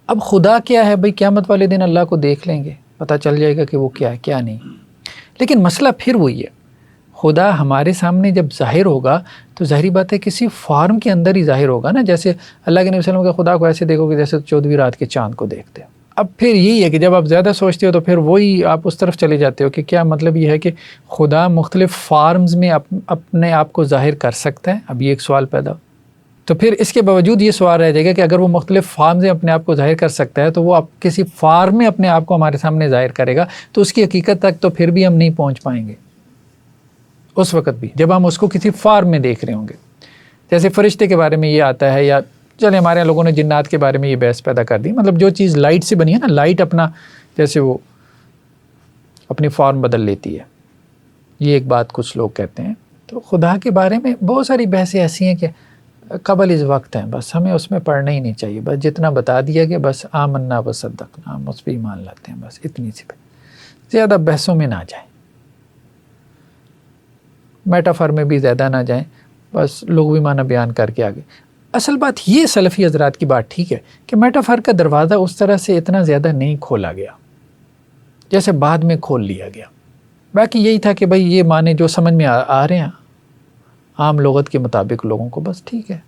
اب خدا کیا ہے بھئی، قیامت والے دن اللہ کو دیکھ لیں گے، پتہ چل جائے گا کہ وہ کیا ہے کیا نہیں، لیکن مسئلہ پھر وہی ہے، خدا ہمارے سامنے جب ظاہر ہوگا تو ظاہری بات ہے کسی فارم کے اندر ہی ظاہر ہوگا نا، جیسے اللہ کے نبی صلی اللہ علیہ وسلم کا خدا کو ایسے دیکھو گے جیسے 14ویں رات کے چاند کو دیکھتے ہیں۔ اب پھر یہی ہے کہ جب آپ زیادہ سوچتے ہو تو پھر وہی آپ اس طرف چلے جاتے ہو کہ کیا مطلب یہ ہے کہ خدا مختلف فارمز میں اپنے آپ کو ظاہر کر سکتا ہے؟ اب یہ ایک سوال پیدا ہو، تو پھر اس کے باوجود یہ سوال رہ جائے گا کہ اگر وہ مختلف فارمز میں اپنے آپ کو ظاہر کر سکتا ہے تو وہ کسی فارم میں اپنے آپ کو ہمارے سامنے ظاہر کرے گا، تو اس کی حقیقت تک تو پھر بھی ہم نہیں پہنچ پائیں گے اس وقت بھی، جب ہم اس کو کسی فارم میں دیکھ رہے ہوں گے۔ جیسے فرشتے کے بارے میں یہ آتا ہے، یا چلے ہمارے لوگوں نے جنات کے بارے میں یہ بحث پیدا کر دی، مطلب جو چیز لائٹ سے بنی ہے نا، لائٹ اپنا جیسے وہ اپنی فارم بدل لیتی ہے، یہ ایک بات کچھ لوگ کہتے ہیں۔ تو خدا کے بارے میں بہت ساری بحثیں ایسی ہیں کہ قبل از وقت ہیں، بس ہمیں اس میں پڑھنا ہی نہیں چاہیے، بس جتنا بتا دیا کہ بس آمنا وصدقنا، ہم اس پہ ایمان لاتے ہیں، بس اتنی سی بات، زیادہ بحثوں میں نہ جائیں، میٹافر میں بھی زیادہ نہ جائیں، بس لغوی معنی بیان کر کے آگے۔ اصل بات یہ سلفی حضرات کی بات ٹھیک ہے کہ میٹافر کا دروازہ اس طرح سے اتنا زیادہ نہیں کھولا گیا جیسے بعد میں کھول لیا گیا، باقی یہی تھا کہ بھئی یہ معنی جو سمجھ میں آ رہے ہیں عام لغت کے مطابق لوگوں کو، بس ٹھیک ہے،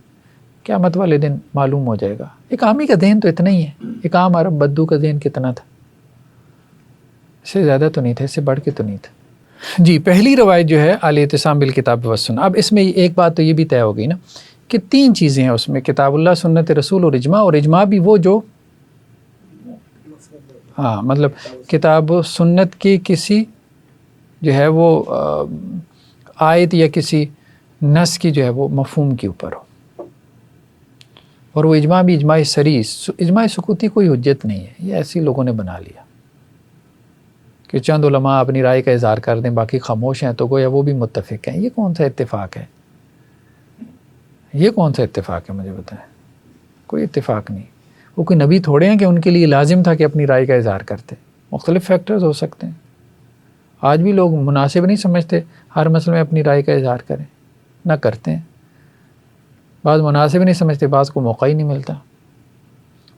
قیامت والے دن معلوم ہو جائے گا۔ ایک عامی کا ذہن تو اتنا ہی ہے، ایک عام عرب بدو کا ذہن کتنا تھا، اس سے زیادہ تو نہیں تھا، اس سے بڑھ کے تو نہیں تھا۔ جی، پہلی روایت جو ہے الاعتصام بالکتاب والسنہ، اب اس میں ایک بات تو یہ بھی طے ہو گئی نا کہ 3 چیزیں ہیں اس میں، کتاب اللہ، سنت رسول اور اجماع بھی وہ جو ہاں مطلب کتاب و سنت کی کسی جو ہے وہ آیت یا کسی نص کی جو ہے وہ مفہوم کے اوپر ہو، اور وہ اجماع بھی اجماع سری، اجماع سکوتی کوئی حجت نہیں ہے، یہ ایسی لوگوں نے بنا لیا کہ چند علماء اپنی رائے کا اظہار کر دیں، باقی خاموش ہیں، تو گویا وہ بھی متفق ہیں۔ یہ کون سا اتفاق ہے؟ یہ کون سا اتفاق ہے؟ مجھے بتائیں، کوئی اتفاق نہیں۔ وہ کوئی نبی تھوڑے ہیں کہ ان کے لیے لازم تھا کہ اپنی رائے کا اظہار کرتے، مختلف فیکٹرز ہو سکتے ہیں۔ آج بھی لوگ مناسب نہیں سمجھتے ہر مسئلے میں اپنی رائے کا اظہار کریں، نہ کرتے ہیں۔ بعض مناسب نہیں سمجھتے، بعض کو موقع ہی نہیں ملتا،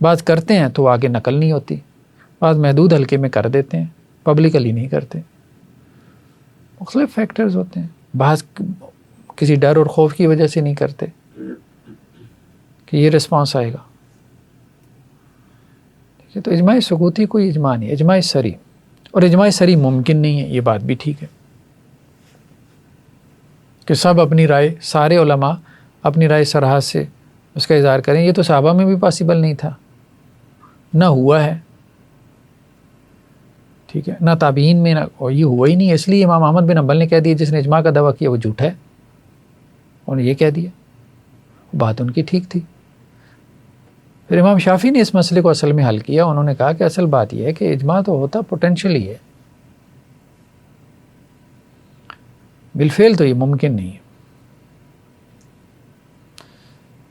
بعض کرتے ہیں تو آگے نقل نہیں ہوتی، بعض محدود حلقے میں کر دیتے ہیں، پبلکلی نہیں کرتے، مختلف فیکٹرز ہوتے ہیں۔ بعض کسی ڈر اور خوف کی وجہ سے نہیں کرتے کہ یہ رسپانس آئے گا، ٹھیک ہے۔ تو اجماع سکوتی کوئی اجماع نہیں، اجماع سری، اور اجماع سری ممکن نہیں ہے، یہ بات بھی ٹھیک ہے کہ سب اپنی رائے، سارے علماء اپنی رائے صراحت سے اس کا اظہار کریں، یہ تو صحابہ میں بھی پاسبل نہیں تھا، نہ ہوا ہے، ٹھیک ہے، نہ تابعین میں، نہ یہ ہوا ہی نہیں، اس لیے امام احمد بن حنبل نے کہہ دیا جس نے اجماع کا دعویٰ کیا وہ جھوٹا ہے، انہوں نے یہ کہہ دیا، بات ان کی ٹھیک تھی۔ پھر امام شافعی نے اس مسئلے کو اصل میں حل کیا، انہوں نے کہا کہ اصل بات یہ ہے کہ اجماع تو ہوتا پوٹینشلی ہے، بالفعل تو یہ ممکن نہیں ہے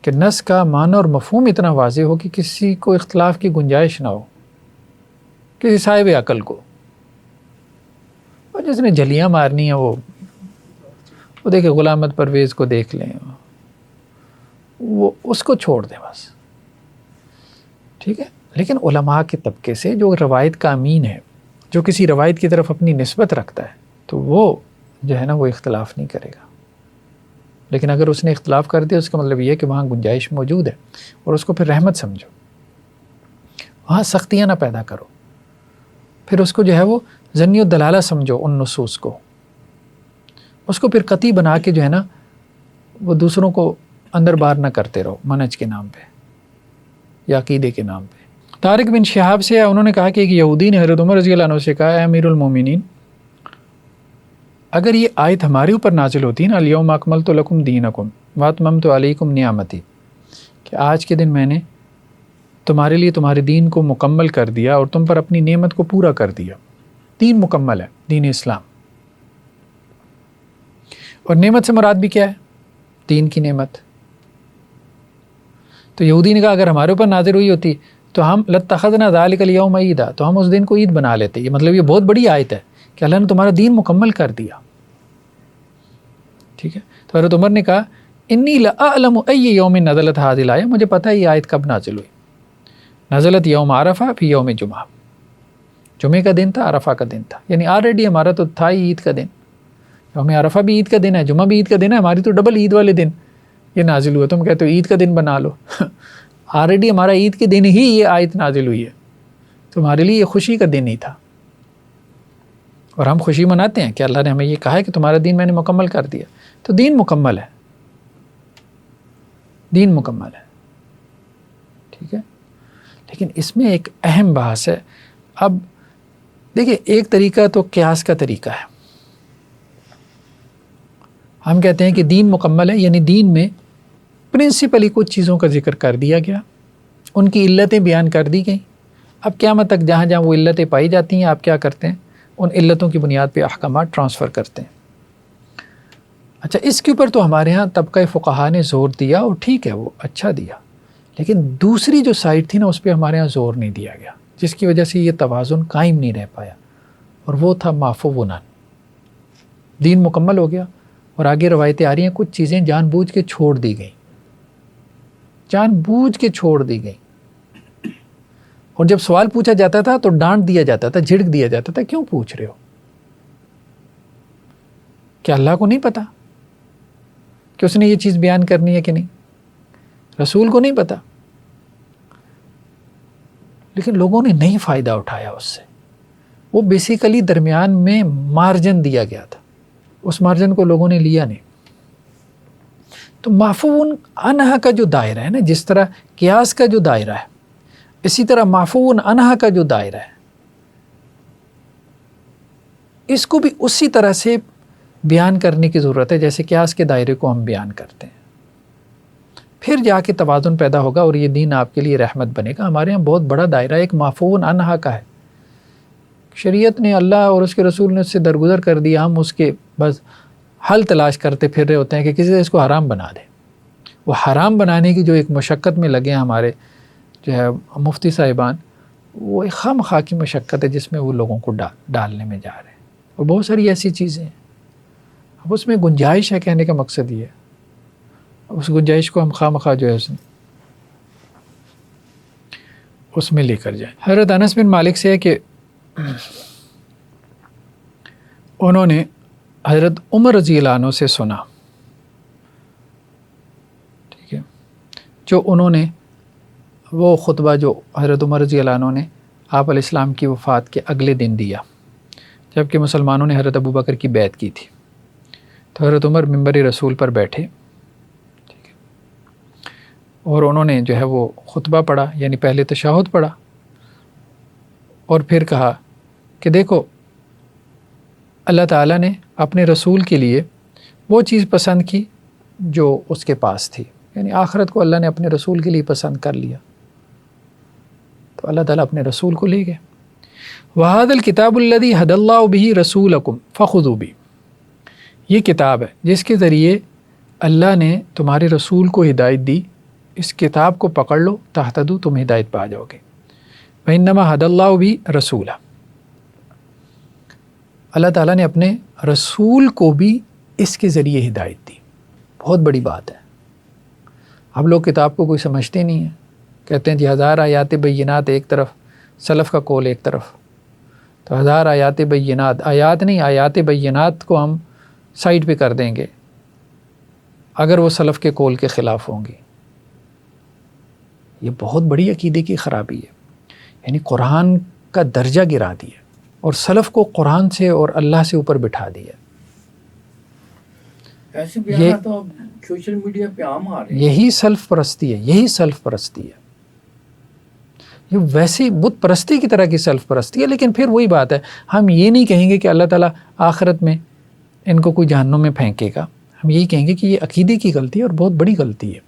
کہ نص کا معنی اور مفہوم اتنا واضح ہو کہ کسی کو اختلاف کی گنجائش نہ ہو، کسی صاحب عقل کو، اور جس نے جھلیاں مارنی ہیں وہ دیکھے، غلام احمد پرویز کو دیکھ لیں، وہ اس کو چھوڑ دیں بس، ٹھیک ہے۔ لیکن علماء کے طبقے سے جو روایت کا امین ہے، جو کسی روایت کی طرف اپنی نسبت رکھتا ہے، تو وہ جو ہے نا وہ اختلاف نہیں کرے گا، لیکن اگر اس نے اختلاف کر دیا اس کا مطلب یہ ہے کہ وہاں گنجائش موجود ہے، اور اس کو پھر رحمت سمجھو، وہاں سختیاں نہ پیدا کرو، پھر اس کو جو ہے وہ ظنی الدلالہ سمجھو، ان نصوص کو، اس کو پھر قطعی بنا کے جو ہے نا وہ دوسروں کو اندر بار نہ کرتے رہو منہج کے نام پہ یا عقیدے کے نام پہ، طارق بن شہاب سے انہوں نے کہا کہ ایک یہودی نے حضرت عمر رضی اللہ عنہ سے کہا اے امیر المومنین، اگر یہ آیت ہمارے اوپر نازل ہوتی نا الیوم اکملت لکم دینکم واتممت علیکم نعمتی، کہ آج کے دن میں نے تمہارے لیے تمہارے دین کو مکمل کر دیا اور تم پر اپنی نعمت کو پورا کر دیا، دین مکمل ہے، دین اسلام، اور نعمت سے مراد بھی کیا ہے؟ دین کی نعمت۔ تو یہودی نے کہا اگر ہمارے اوپر نازل ہوئی ہوتی تو ہم لاتخذنا ذالک الیوم عیدا، تو ہم اس دن کو عید بنا لیتے۔ یہ مطلب یہ بہت بڑی آیت ہے کہ اللہ نے تمہارا دین مکمل کر دیا، ٹھیک ہے۔ تو حضرت عمر نے کہا انی لاعلم ای یوم نزلت هذه الآیہ، مجھے پتہ ہے یہ آیت کب نازل ہوئی، نزلت یوم عرفہ فی یوم جمعہ، جمعے کا دن تھا، عرفہ کا دن تھا، یعنی آلریڈی ہمارا تو تھا ہی عید کا دن، یوم عرفہ بھی عید کا دن ہے، جمعہ بھی عید کا دن ہے، ہماری تو ڈبل عید والے دن یہ نازل ہوا، تم کہتے ہو عید کا دن بنا لو آلریڈی ہمارا عید کے دن ہی یہ آیت نازل ہوئی ہے، تمہارے لیے یہ خوشی کا دن ہی تھا، اور ہم خوشی مناتے ہیں کہ اللہ نے ہمیں یہ کہا ہے کہ تمہارا دین میں نے مکمل کر دیا۔ تو دین مکمل ہے، دین مکمل ہے، ٹھیک ہے۔ لیکن اس میں ایک اہم بحث ہے۔ اب دیکھیں، ایک طریقہ تو قیاس کا طریقہ ہے، ہم کہتے ہیں کہ دین مکمل ہے، یعنی دین میں پرنسپلی کچھ چیزوں کا ذکر کر دیا گیا، ان کی علتیں بیان کر دی گئیں، اب قیامت تک جہاں جہاں وہ علتیں پائی جاتی ہیں آپ کیا کرتے ہیں؟ ان علتوں کی بنیاد پہ احکامات ٹرانسفر کرتے ہیں۔ اچھا، اس کے اوپر تو ہمارے ہاں طبقہ فقہا نے زور دیا، اور ٹھیک ہے وہ اچھا دیا، لیکن دوسری جو سائڈ تھی نا اس پہ ہمارے ہاں زور نہیں دیا گیا، جس کی وجہ سے یہ توازن قائم نہیں رہ پایا، اور وہ تھا معفون، دین مکمل ہو گیا، اور آگے روایتیں آ رہی ہیں کچھ چیزیں جان بوجھ کے چھوڑ دی گئیں، جان بوجھ کے چھوڑ دی گئیں، اور جب سوال پوچھا جاتا تھا تو ڈانٹ دیا جاتا تھا، جھڑک دیا جاتا تھا، کیوں پوچھ رہے ہو؟ کیا اللہ کو نہیں پتا کہ اس نے یہ چیز بیان کرنی ہے کہ نہیں؟ رسول کو نہیں پتا؟ لیکن لوگوں نے نہیں فائدہ اٹھایا اس سے، وہ بیسیکلی درمیان میں مارجن دیا گیا تھا، اس مارجن کو لوگوں نے لیا نہیں۔ تو معفون عنہ کا جو دائرہ ہے نا، جس طرح قیاس کا جو دائرہ ہے، اسی طرح معفون عنہ کا جو دائرہ ہے، اس کو بھی اسی طرح سے بیان کرنے کی ضرورت ہے جیسے قیاس کے دائرے کو ہم بیان کرتے ہیں، پھر جا کے توازن پیدا ہوگا اور یہ دین آپ کے لیے رحمت بنے گا۔ ہمارے یہاں بہت بڑا دائرہ ایک معفون عنہ کا ہے، شریعت نے، اللہ اور اس کے رسول نے اس سے درگزر کر دیا، ہم اس کے بس حل تلاش کرتے پھر رہے ہوتے ہیں کہ کسی سے اس کو حرام بنا دے۔ وہ حرام بنانے کی جو ایک مشقت میں لگے ہیں ہمارے جو ہے مفتی صاحبان، وہ ایک خام خواہ کی مشقت ہے جس میں وہ لوگوں کو ڈالنے میں جا رہے ہیں، اور بہت ساری ایسی چیزیں ہیں۔ اب اس میں گنجائش ہے، کہنے کا مقصد یہ ہے، اس گنجائش کو ہم خام خواہ جو ہے اس میں لے کر جائیں۔ حضرت انس بن مالک سے ہے کہ انہوں نے حضرت عمر رضی اللہ عنہ سے سنا، ٹھیک ہے، جو انہوں نے وہ خطبہ جو حضرت عمر رضی اللہ عنہ نے آپ علیہ السلام کی وفات کے اگلے دن دیا، جبکہ مسلمانوں نے حضرت ابو بکر کی بیعت کی تھی، تو حضرت عمر منبر رسول پر بیٹھے، ٹھیک ہے، اور انہوں نے جو ہے وہ خطبہ پڑھا، یعنی پہلے تشہد پڑھا، اور پھر کہا کہ دیکھو اللہ تعالیٰ نے اپنے رسول کے لیے وہ چیز پسند کی جو اس کے پاس تھی، یعنی آخرت کو اللہ نے اپنے رسول کے لیے پسند کر لیا، تو اللہ تعالیٰ اپنے رسول کو لے گئے۔ وَهَذَا الْكِتَابُ الَّذِي هَدَى اللَّهُ بِهِ رَسُولَكُمْ فَخُذُوا بِهِ، یہ کتاب ہے جس کے ذریعے اللہ نے تمہارے رسول کو ہدایت دی، اس کتاب کو پکڑ لو تہتدوا، تم ہدایت پا جاؤ گے۔ وَإِنَّمَا هَدَى اللَّهُ بِهِ رَسُولَهُ، اللہ تعالیٰ نے اپنے رسول کو بھی اس کے ذریعے ہدایت دی، بہت بڑی بات ہے۔ اب لوگ کتاب کو کوئی سمجھتے نہیں ہیں، کہتے ہیں جی 1000 آیات بینات ایک طرف، سلف کا قول ایک طرف، تو 1000 آیات بینات، آیات نہیں، آیات بینات کو ہم سائڈ پہ کر دیں گے اگر وہ سلف کے قول کے خلاف ہوں گی۔ یہ بہت بڑی عقیدے کی خرابی ہے، یعنی قرآن کا درجہ گرا دیا اور سلف کو قرآن سے اور اللہ سے اوپر بٹھا دیا۔ ایسے بیانات تو سوشل میڈیا پہ عام آ رہے ہیں۔ یہی سلف پرستی ہے، یہی سلف پرستی ہے۔ یہ ویسی بت پرستی کی طرح کی سیلف پرستی ہے. لیکن پھر وہی بات ہے, ہم یہ نہیں کہیں گے کہ اللہ تعالیٰ آخرت میں ان کو کوئی جہنم میں پھینکے گا. ہم یہی کہیں گے کہ یہ عقیدے کی غلطی ہے اور بہت بڑی غلطی ہے.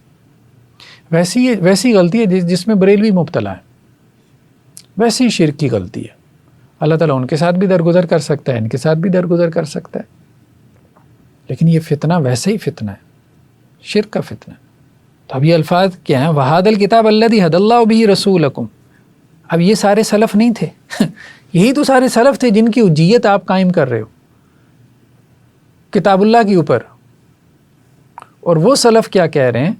ویسی غلطی ہے جس میں بریلوی مبتلا ہے, ویسی شرک کی غلطی ہے. اللہ تعالیٰ ان کے ساتھ بھی درگزر کر سکتا ہے, ان کے ساتھ بھی درگزر کر سکتا ہے, لیکن یہ فتنہ ویسے ہی فتنہ ہے, شرک کا فتنہ. تو اب یہ الفاظ کیا ہیں؟ وَهَذَا الْكِتَابَ الَّذِي هَدَى اللَّهُ بِهِ رَسُولَكُمْ. اب یہ سارے سلف نہیں تھے یہی تو سارے سلف تھے جن کی حجیت آپ قائم کر رہے ہو کتاب اللہ کے اوپر. اور وہ سلف کیا کہہ رہے ہیں؟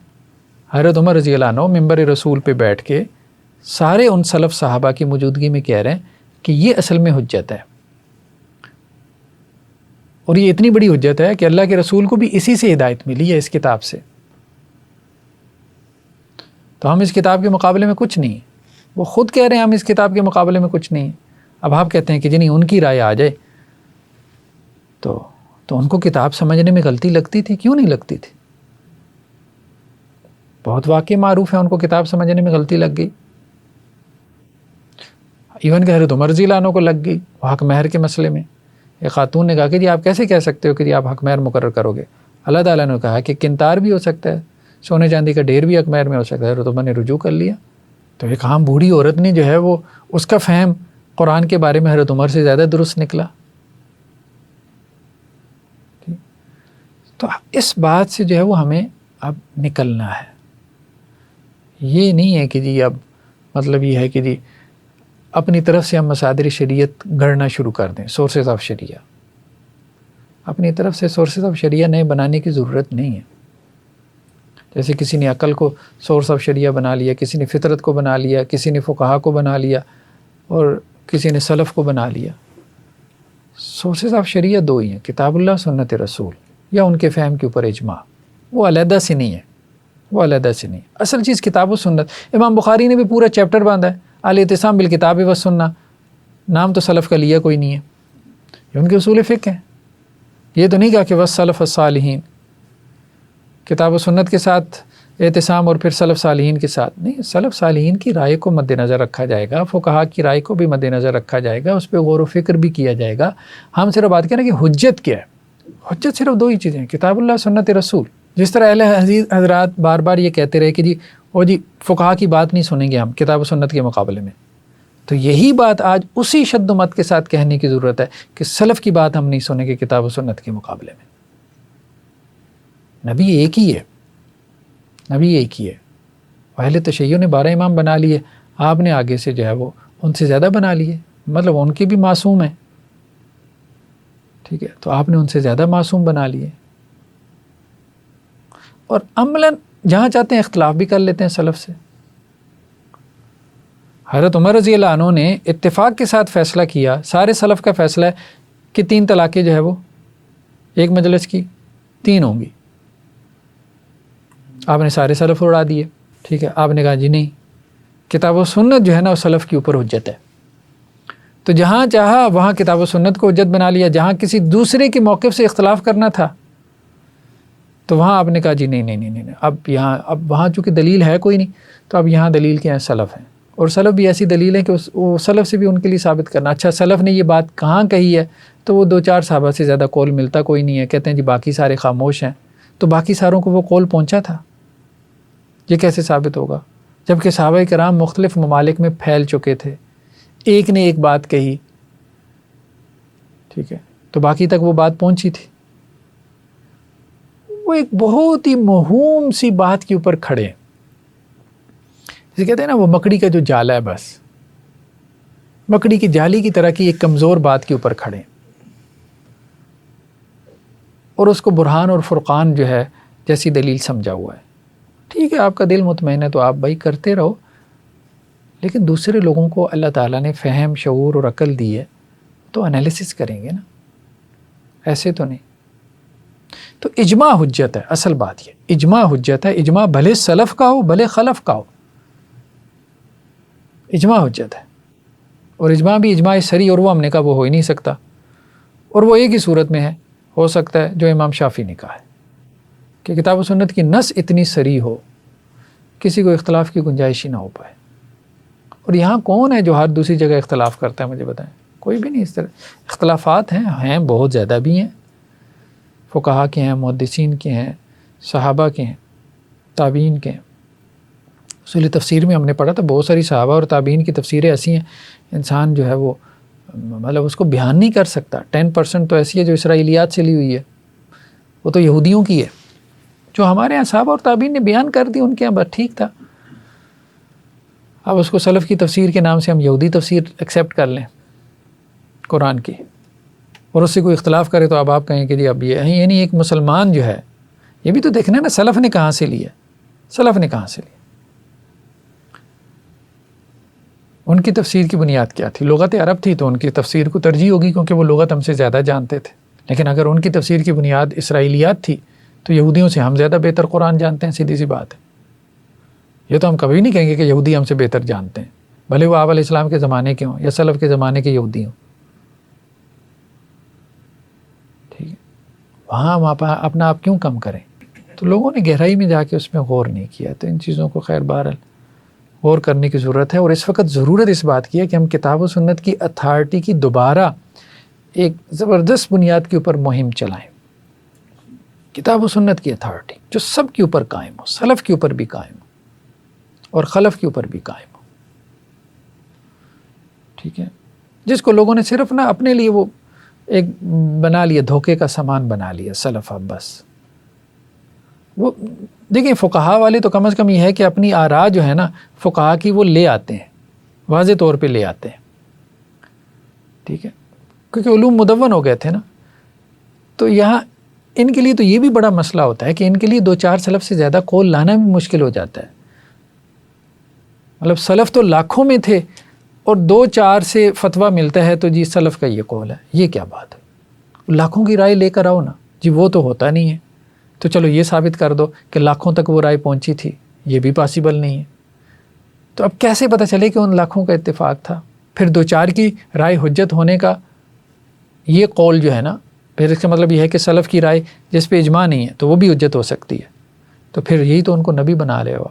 حضرت عمر رضی اللہ عنہ منبر رسول پہ بیٹھ کے سارے ان سلف صحابہ کی موجودگی میں کہہ رہے ہیں کہ یہ اصل میں حجت ہے, اور یہ اتنی بڑی حجت ہے کہ اللہ کے رسول کو بھی اسی سے ہدایت ملی ہے, اس کتاب سے. تو ہم اس کتاب کے مقابلے میں کچھ نہیں. وہ خود کہہ رہے ہیں ہم اس کتاب کے مقابلے میں کچھ نہیں. اب آپ کہتے ہیں کہ جی نہیں, ان کی رائے آ جائے تو ان کو کتاب سمجھنے میں غلطی لگتی تھی. کیوں نہیں لگتی تھی؟ بہت واقع معروف ہے ان کو کتاب سمجھنے میں غلطی لگ گئی. ایون کہ حضرت عمر رضی اللہ عنہ کو لگ گئی حق مہر کے مسئلے میں. ایک خاتون نے کہا کہ جی آپ کیسے کہہ سکتے ہو کہ جی آپ حق مہر مقرر کرو گے؟ اللہ تعالیٰ نے کہا کہ قنطار بھی ہو سکتا ہے, سونے چاندی کا ڈھیر بھی حق مہر میں ہو سکتا ہے. حضرت عمر نے رجوع کر لیا. تو ایک عام بوڑھی عورت نے جو ہے وہ اس کا فہم قرآن کے بارے میں حضرت عمر سے زیادہ درست نکلا. تو اس بات سے جو ہے وہ ہمیں اب نکلنا ہے. یہ نہیں ہے کہ جی اب مطلب یہ ہے کہ جی اپنی طرف سے ہم مصادر شریعت گھڑنا شروع کر دیں, سورسز آف شریعہ. اپنی طرف سے سورسز آف شریعہ نئے بنانے کی ضرورت نہیں ہے. جیسے کسی نے عقل کو سورس آف شریعہ بنا لیا, کسی نے فطرت کو بنا لیا, کسی نے فقہا کو بنا لیا, اور کسی نے سلف کو بنا لیا. سورسز آف شریعہ دو ہی ہیں, کتاب اللہ, سنت رسول, یا ان کے فہم کے اوپر اجماع. وہ علیحدہ سے نہیں ہے, وہ علیحدہ سے نہیں. اصل چیز کتاب و سنت. امام بخاری نے بھی پورا چیپٹر باندھا ہے الاعتصام بالکتاب والسنہ. نام تو سلف کا لیا کوئی نہیں ہے, یہ ان کے اصول فقہ ہیں. یہ تو نہیں کہا کہ والسلف الصالحین, کتاب و سنت کے ساتھ اعتصام اور پھر سلف صالحین کے ساتھ نہیں. سلف صالحین کی رائے کو مد نظر رکھا جائے گا, فقہا کی رائے کو بھی مد نظر رکھا جائے گا, اس پہ غور و فکر بھی کیا جائے گا. ہم صرف بات کریں کہ حجت کیا ہے. حجت صرف دو ہی چیزیں ہیں, کتاب اللہ, سنت رسول. جس طرح اہل حدیث حضرات بار بار یہ کہتے رہے کہ جی وہ جی فقہا کی بات نہیں سنیں گے ہم کتاب و سنت کے مقابلے میں, تو یہی بات آج اسی شد و مت کے ساتھ کہنے کی ضرورت ہے کہ سلف کی بات ہم نہیں سنیں گے کتاب و سنت کے مقابلے میں. نبی ایک ہی ہے, نبی ایک ہی ہے. اہل تشیع نے 12 امام بنا لیے, آپ نے آگے سے جو ہے وہ ان سے زیادہ بنا لیے, مطلب ان کے بھی معصوم ہیں, ٹھیک ہے, تو آپ نے ان سے زیادہ معصوم بنا لیے. اور عملاً جہاں چاہتے ہیں اختلاف بھی کر لیتے ہیں سلف سے. حضرت عمر رضی اللہ عنہ نے اتفاق کے ساتھ فیصلہ کیا, سارے سلف کا فیصلہ ہے کہ 3 طلاقیں جو ہے وہ ایک مجلس کی 3 ہوں گی. آپ نے سارے سلف اڑا دیے, ٹھیک ہے. آپ نے کہا جی نہیں, کتاب و سنت جو ہے نا وہ سلف کے اوپر حجت ہے. تو جہاں چاہا وہاں کتاب و سنت کو حجت بنا لیا. جہاں کسی دوسرے کے موقف سے اختلاف کرنا تھا تو وہاں آپ نے کہا جی نہیں, اب وہاں چونکہ دلیل ہے کوئی نہیں, تو اب یہاں دلیل کیا ہے, سلف ہیں. اور سلف بھی ایسی دلیل ہے کہ وہ سلف سے بھی ان کے لیے ثابت کرنا. اچھا سلف نے یہ بات کہاں کہی ہے, تو وہ 2-4 صحابہ سے زیادہ قول ملتا کوئی نہیں ہے. کہتے ہیں جی باقی سارے خاموش ہیں, تو باقی ساروں کو وہ قول پہنچا تھا, یہ کیسے ثابت ہوگا؟ جبکہ صحابہ کرام مختلف ممالک میں پھیل چکے تھے, ایک نے ایک بات کہی, ٹھیک ہے, تو باقی تک وہ بات پہنچی تھی. وہ ایک بہت ہی موہوم سی بات کے اوپر کھڑے ہیں, جسے کہتے ہیں نا وہ مکڑی کا جو جالا ہے, بس مکڑی کی جالی کی طرح کی ایک کمزور بات کے اوپر کھڑے ہیں, اور اس کو برہان اور فرقان جو ہے جیسی دلیل سمجھا ہوا ہے. ٹھیک ہے, آپ کا دل مطمئن ہے تو آپ بھائی کرتے رہو, لیکن دوسرے لوگوں کو اللہ تعالیٰ نے فہم, شعور اور عقل دی ہے, تو انالیسس کریں گے نا, ایسے تو نہیں. تو اجماع حجت ہے, اصل بات یہ اجماع حجت ہے. اجماع بھلے سلف کا ہو بھلے خلف کا ہو, اجماع حجت ہے. اور اجماع بھی اجماع سری, اور وہ ہم نے کہا وہ ہو ہی نہیں سکتا, اور وہ ایک ہی صورت میں ہے ہو سکتا ہے جو امام شافعی نے کہا ہے کہ کتاب و سنت کی نص اتنی سری ہو کسی کو اختلاف کی گنجائش ہی نہ ہو پائے. اور یہاں کون ہے جو ہر دوسری جگہ اختلاف کرتا ہے؟ مجھے بتائیں، کوئی بھی نہیں. اس طرح اختلافات ہیں بہت زیادہ بھی ہیں، فقہا کے ہیں، محدثین کے ہیں، صحابہ کے ہیں، تابعین کے ہیں. اصول تفسیر میں ہم نے پڑھا تھا بہت ساری صحابہ اور تابعین کی تفسیریں ایسی ہیں انسان جو ہے وہ مطلب اس کو بیان نہیں کر سکتا. 10% تو ایسی ہے جو اسرائیلیات سے لی ہوئی ہے، وہ تو یہودیوں کی ہے. جو ہمارے یہاں صحابہ اور تابعین نے بیان کر دی ان کے یہاں بس ٹھیک تھا. اب اس کو سلف کی تفسیر کے نام سے ہم یہودی تفسیر ایکسیپٹ کر لیں قرآن کی، اور اس سے کوئی اختلاف کرے تو اب آپ کہیں کہ جی اب یہ نہیں. ایک مسلمان جو ہے یہ بھی تو دیکھنا ہے نا سلف نے کہاں سے لیا، سلف نے کہاں سے لیا، ان کی تفسیر کی بنیاد کیا تھی؟ لغت عرب تھی تو ان کی تفسیر کو ترجیح ہوگی کیونکہ وہ لغت ہم سے زیادہ جانتے تھے. لیکن اگر ان کی تفسیر کی بنیاد اسرائیلیات تھی تو یہودیوں سے ہم زیادہ بہتر قرآن جانتے ہیں، سیدھی سی بات ہے. یہ تو ہم کبھی نہیں کہیں گے کہ یہودی ہم سے بہتر جانتے ہیں، بھلے وہ آپ علیہ السلام کے زمانے کے ہوں یا سلف کے زمانے کے یہودی ہوں. ٹھیک ہے، وہاں ہم اپنا آپ کیوں کم کریں؟ تو لوگوں نے گہرائی میں جا کے اس میں غور نہیں کیا. تو ان چیزوں کو خیر بہرحال غور کرنے کی ضرورت ہے. اور اس وقت ضرورت اس بات کی ہے کہ ہم کتاب و سنت کی اتھارٹی کی دوبارہ ایک زبردست بنیاد کے اوپر مہم چلائیں. کتاب و سنت کی اتھارٹی جو سب کے اوپر قائم ہو، سلف کے اوپر بھی قائم ہو اور خلف کے اوپر بھی قائم ہو. ٹھیک ہے، جس کو لوگوں نے صرف نا اپنے لیے وہ ایک بنا لیا، دھوکے کا سامان بنا لیا سلف. اب بس وہ دیکھیں فقہا والے تو کم از کم یہ ہے کہ اپنی آراء جو ہے نا فقہا کی وہ لے آتے ہیں، واضح طور پہ لے آتے ہیں. ٹھیک ہے، کیونکہ علوم مدون ہو گئے تھے نا. تو یہاں ان کے لیے تو یہ بھی بڑا مسئلہ ہوتا ہے کہ ان کے لیے 2-4 سلف سے زیادہ قول لانا بھی مشکل ہو جاتا ہے. مطلب سلف تو لاکھوں میں تھے اور 2-4 سے فتویٰ ملتا ہے تو جی سلف کا یہ قول ہے. یہ کیا بات ہے؟ لاکھوں کی رائے لے کر آؤ نا جی. وہ تو ہوتا نہیں ہے. تو چلو یہ ثابت کر دو کہ لاکھوں تک وہ رائے پہنچی تھی، یہ بھی پاسبل نہیں ہے. تو اب کیسے پتہ چلے کہ ان لاکھوں کا اتفاق تھا؟ پھر 2-4 کی رائے حجت ہونے کا یہ قول جو ہے نا، پھر اس کا مطلب یہ ہے کہ سلف کی رائے جس پہ اجماع نہیں ہے تو وہ بھی حجت ہو سکتی ہے. تو پھر یہی تو ان کو نبی بنا رہے ہو،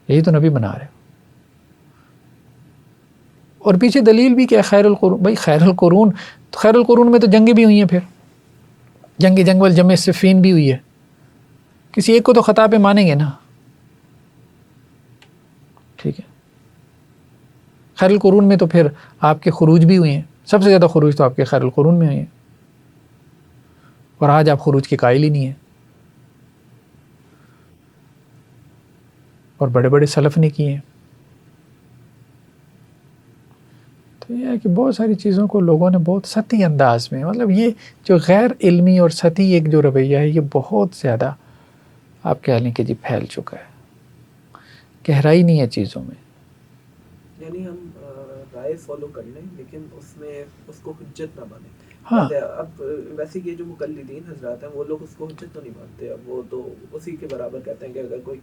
یہی تو نبی بنا رہے ہو. اور پیچھے دلیل بھی کہ خیر القرون. بھائی خیر القرون میں تو جنگیں بھی ہوئی ہیں، پھر جنگ والجمع صفین بھی ہوئی ہے. کسی ایک کو تو خطا پہ مانیں گے نا. ٹھیک ہے، خیر القرون میں تو پھر آپ کے خروج بھی ہوئے ہیں. سب سے زیادہ خروج تو آپ کے خیر القرون میں ہوئے ہیں، اور آج آپ خروج کے قائل ہی نہیں ہیں. اور بڑے بڑے سلف نے کیے ہیں. تو یہ ہے کہ بہت ساری چیزوں کو لوگوں نے بہت سطحی انداز میں، مطلب یہ جو غیر علمی اور سطحی ایک جو رویہ ہے یہ بہت زیادہ آپ کہہ لیں کہ جی پھیل چکا ہے. گہرائی نہیں ہے چیزوں میں. یعنی ہم رائے فالو کر لیں لیکن اس میں اس کو حجت نہ مانیں. ہاں، اب ویسے یہ جو مقلدین حضرات ہیں وہ لوگ اس کو حجت تو نہیں مانتے. اب وہ تو اسی کے برابر کہتے ہیں کہ اگر کوئی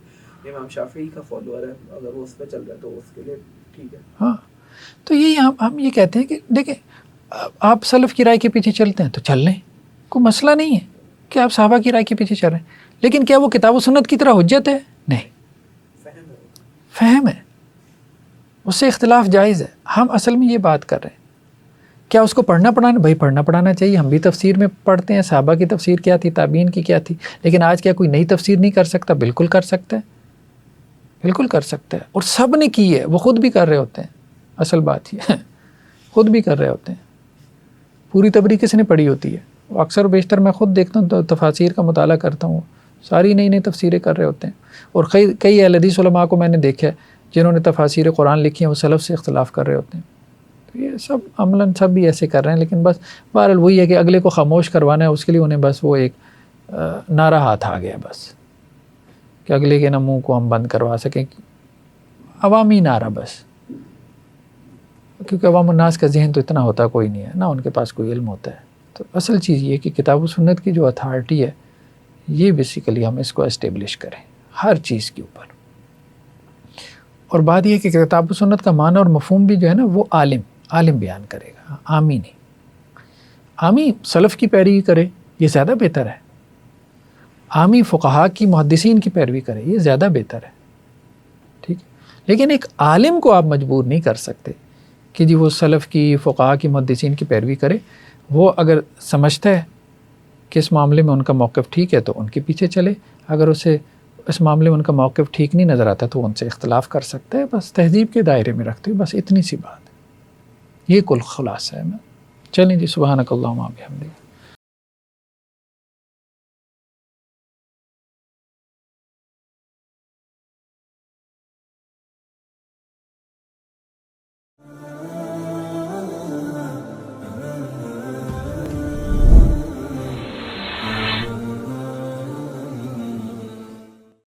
امام شافعی کا فالوور ہے اگر وہ اس پہ چل رہا ہے تو اس کے لیے ٹھیک ہے. ہاں، تو یہ ہم یہ کہتے ہیں کہ دیکھیں آپ سلف کی رائے کے پیچھے چلتے ہیں تو چل لیں، کوئی مسئلہ نہیں ہے کہ آپ صحابہ کی رائے کے پیچھے چل رہے ہیں. لیکن کیا وہ کتاب و سنت کی طرح حجت ہے؟ نہیں، فہم ہے، اس سے اختلاف جائز ہے. ہم اصل میں یہ بات کر رہے ہیں کیا اس کو پڑھنا پڑھانا؟ بھائی پڑھنا پڑھانا چاہیے. ہم بھی تفسیر میں پڑھتے ہیں صحابہ کی تفسیر کیا تھی، تابعین کی کیا تھی. لیکن آج کیا کوئی نئی تفسیر نہیں کر سکتا؟ بالکل کر سکتا ہے، بالکل کر سکتا ہے. اور سب نے کی ہے، وہ خود بھی کر رہے ہوتے ہیں. اصل بات یہ ہے خود بھی کر رہے ہوتے ہیں. پوری تبری کس نے پڑھی ہوتی ہے؟ اکثر و بیشتر میں خود دیکھتا ہوں تو تفاسیر کا مطالعہ کرتا ہوں، ساری نئی نئی تفسیریں کر رہے ہوتے ہیں. اور کئی اہل حدیث علماء کو میں نے دیکھا ہے جنہوں نے تفاسیر قرآن لکھی ہیں وہ سلف سے اختلاف کر رہے ہوتے ہیں. تو یہ سب عملاً سب بھی ایسے کر رہے ہیں. لیکن بس بہرحال وہی ہے کہ اگلے کو خاموش کروانا ہے، اس کے لیے انہیں بس وہ ایک نعرہ ہاتھ آ گیا بس کہ اگلے کے منہ کو ہم بند کروا سکیں. عوامی نعرہ بس، کیونکہ عوام الناس کا ذہن تو اتنا ہوتا کوئی نہیں ہے نا، ان کے پاس کوئی علم ہوتا ہے. تو اصل چیز یہ کہ کتاب و سنت کی جو اتھارٹی ہے یہ بیسیکلی ہم اس کو اسٹیبلش کریں ہر چیز کے اوپر. اور بات یہ کہ کتاب و سنت کا معنی اور مفہوم بھی جو ہے نا وہ عالم بیان کرے گا، عامی نہیں. عامی سلف کی پیروی کرے یہ زیادہ بہتر ہے، عامی فقہا کی محدثین کی پیروی کرے یہ زیادہ بہتر ہے. ٹھیک ہے. لیکن ایک عالم کو آپ مجبور نہیں کر سکتے کہ جی وہ سلف کی، فقہا کی، محدثین کی پیروی کرے. وہ اگر سمجھتا ہے کہ اس معاملے میں ان کا موقف ٹھیک ہے تو ان کے پیچھے چلے، اگر اسے اس معاملے میں ان کا موقف ٹھیک نہیں نظر آتا تو وہ ان سے اختلاف کر سکتا ہے. بس تہذیب کے دائرے میں رکھتے ہوئے بس اتنی سی بات ہے. یہ کل خلاصہ ہے. میں چلیں جی، سبحانک اللہم و بحمدک.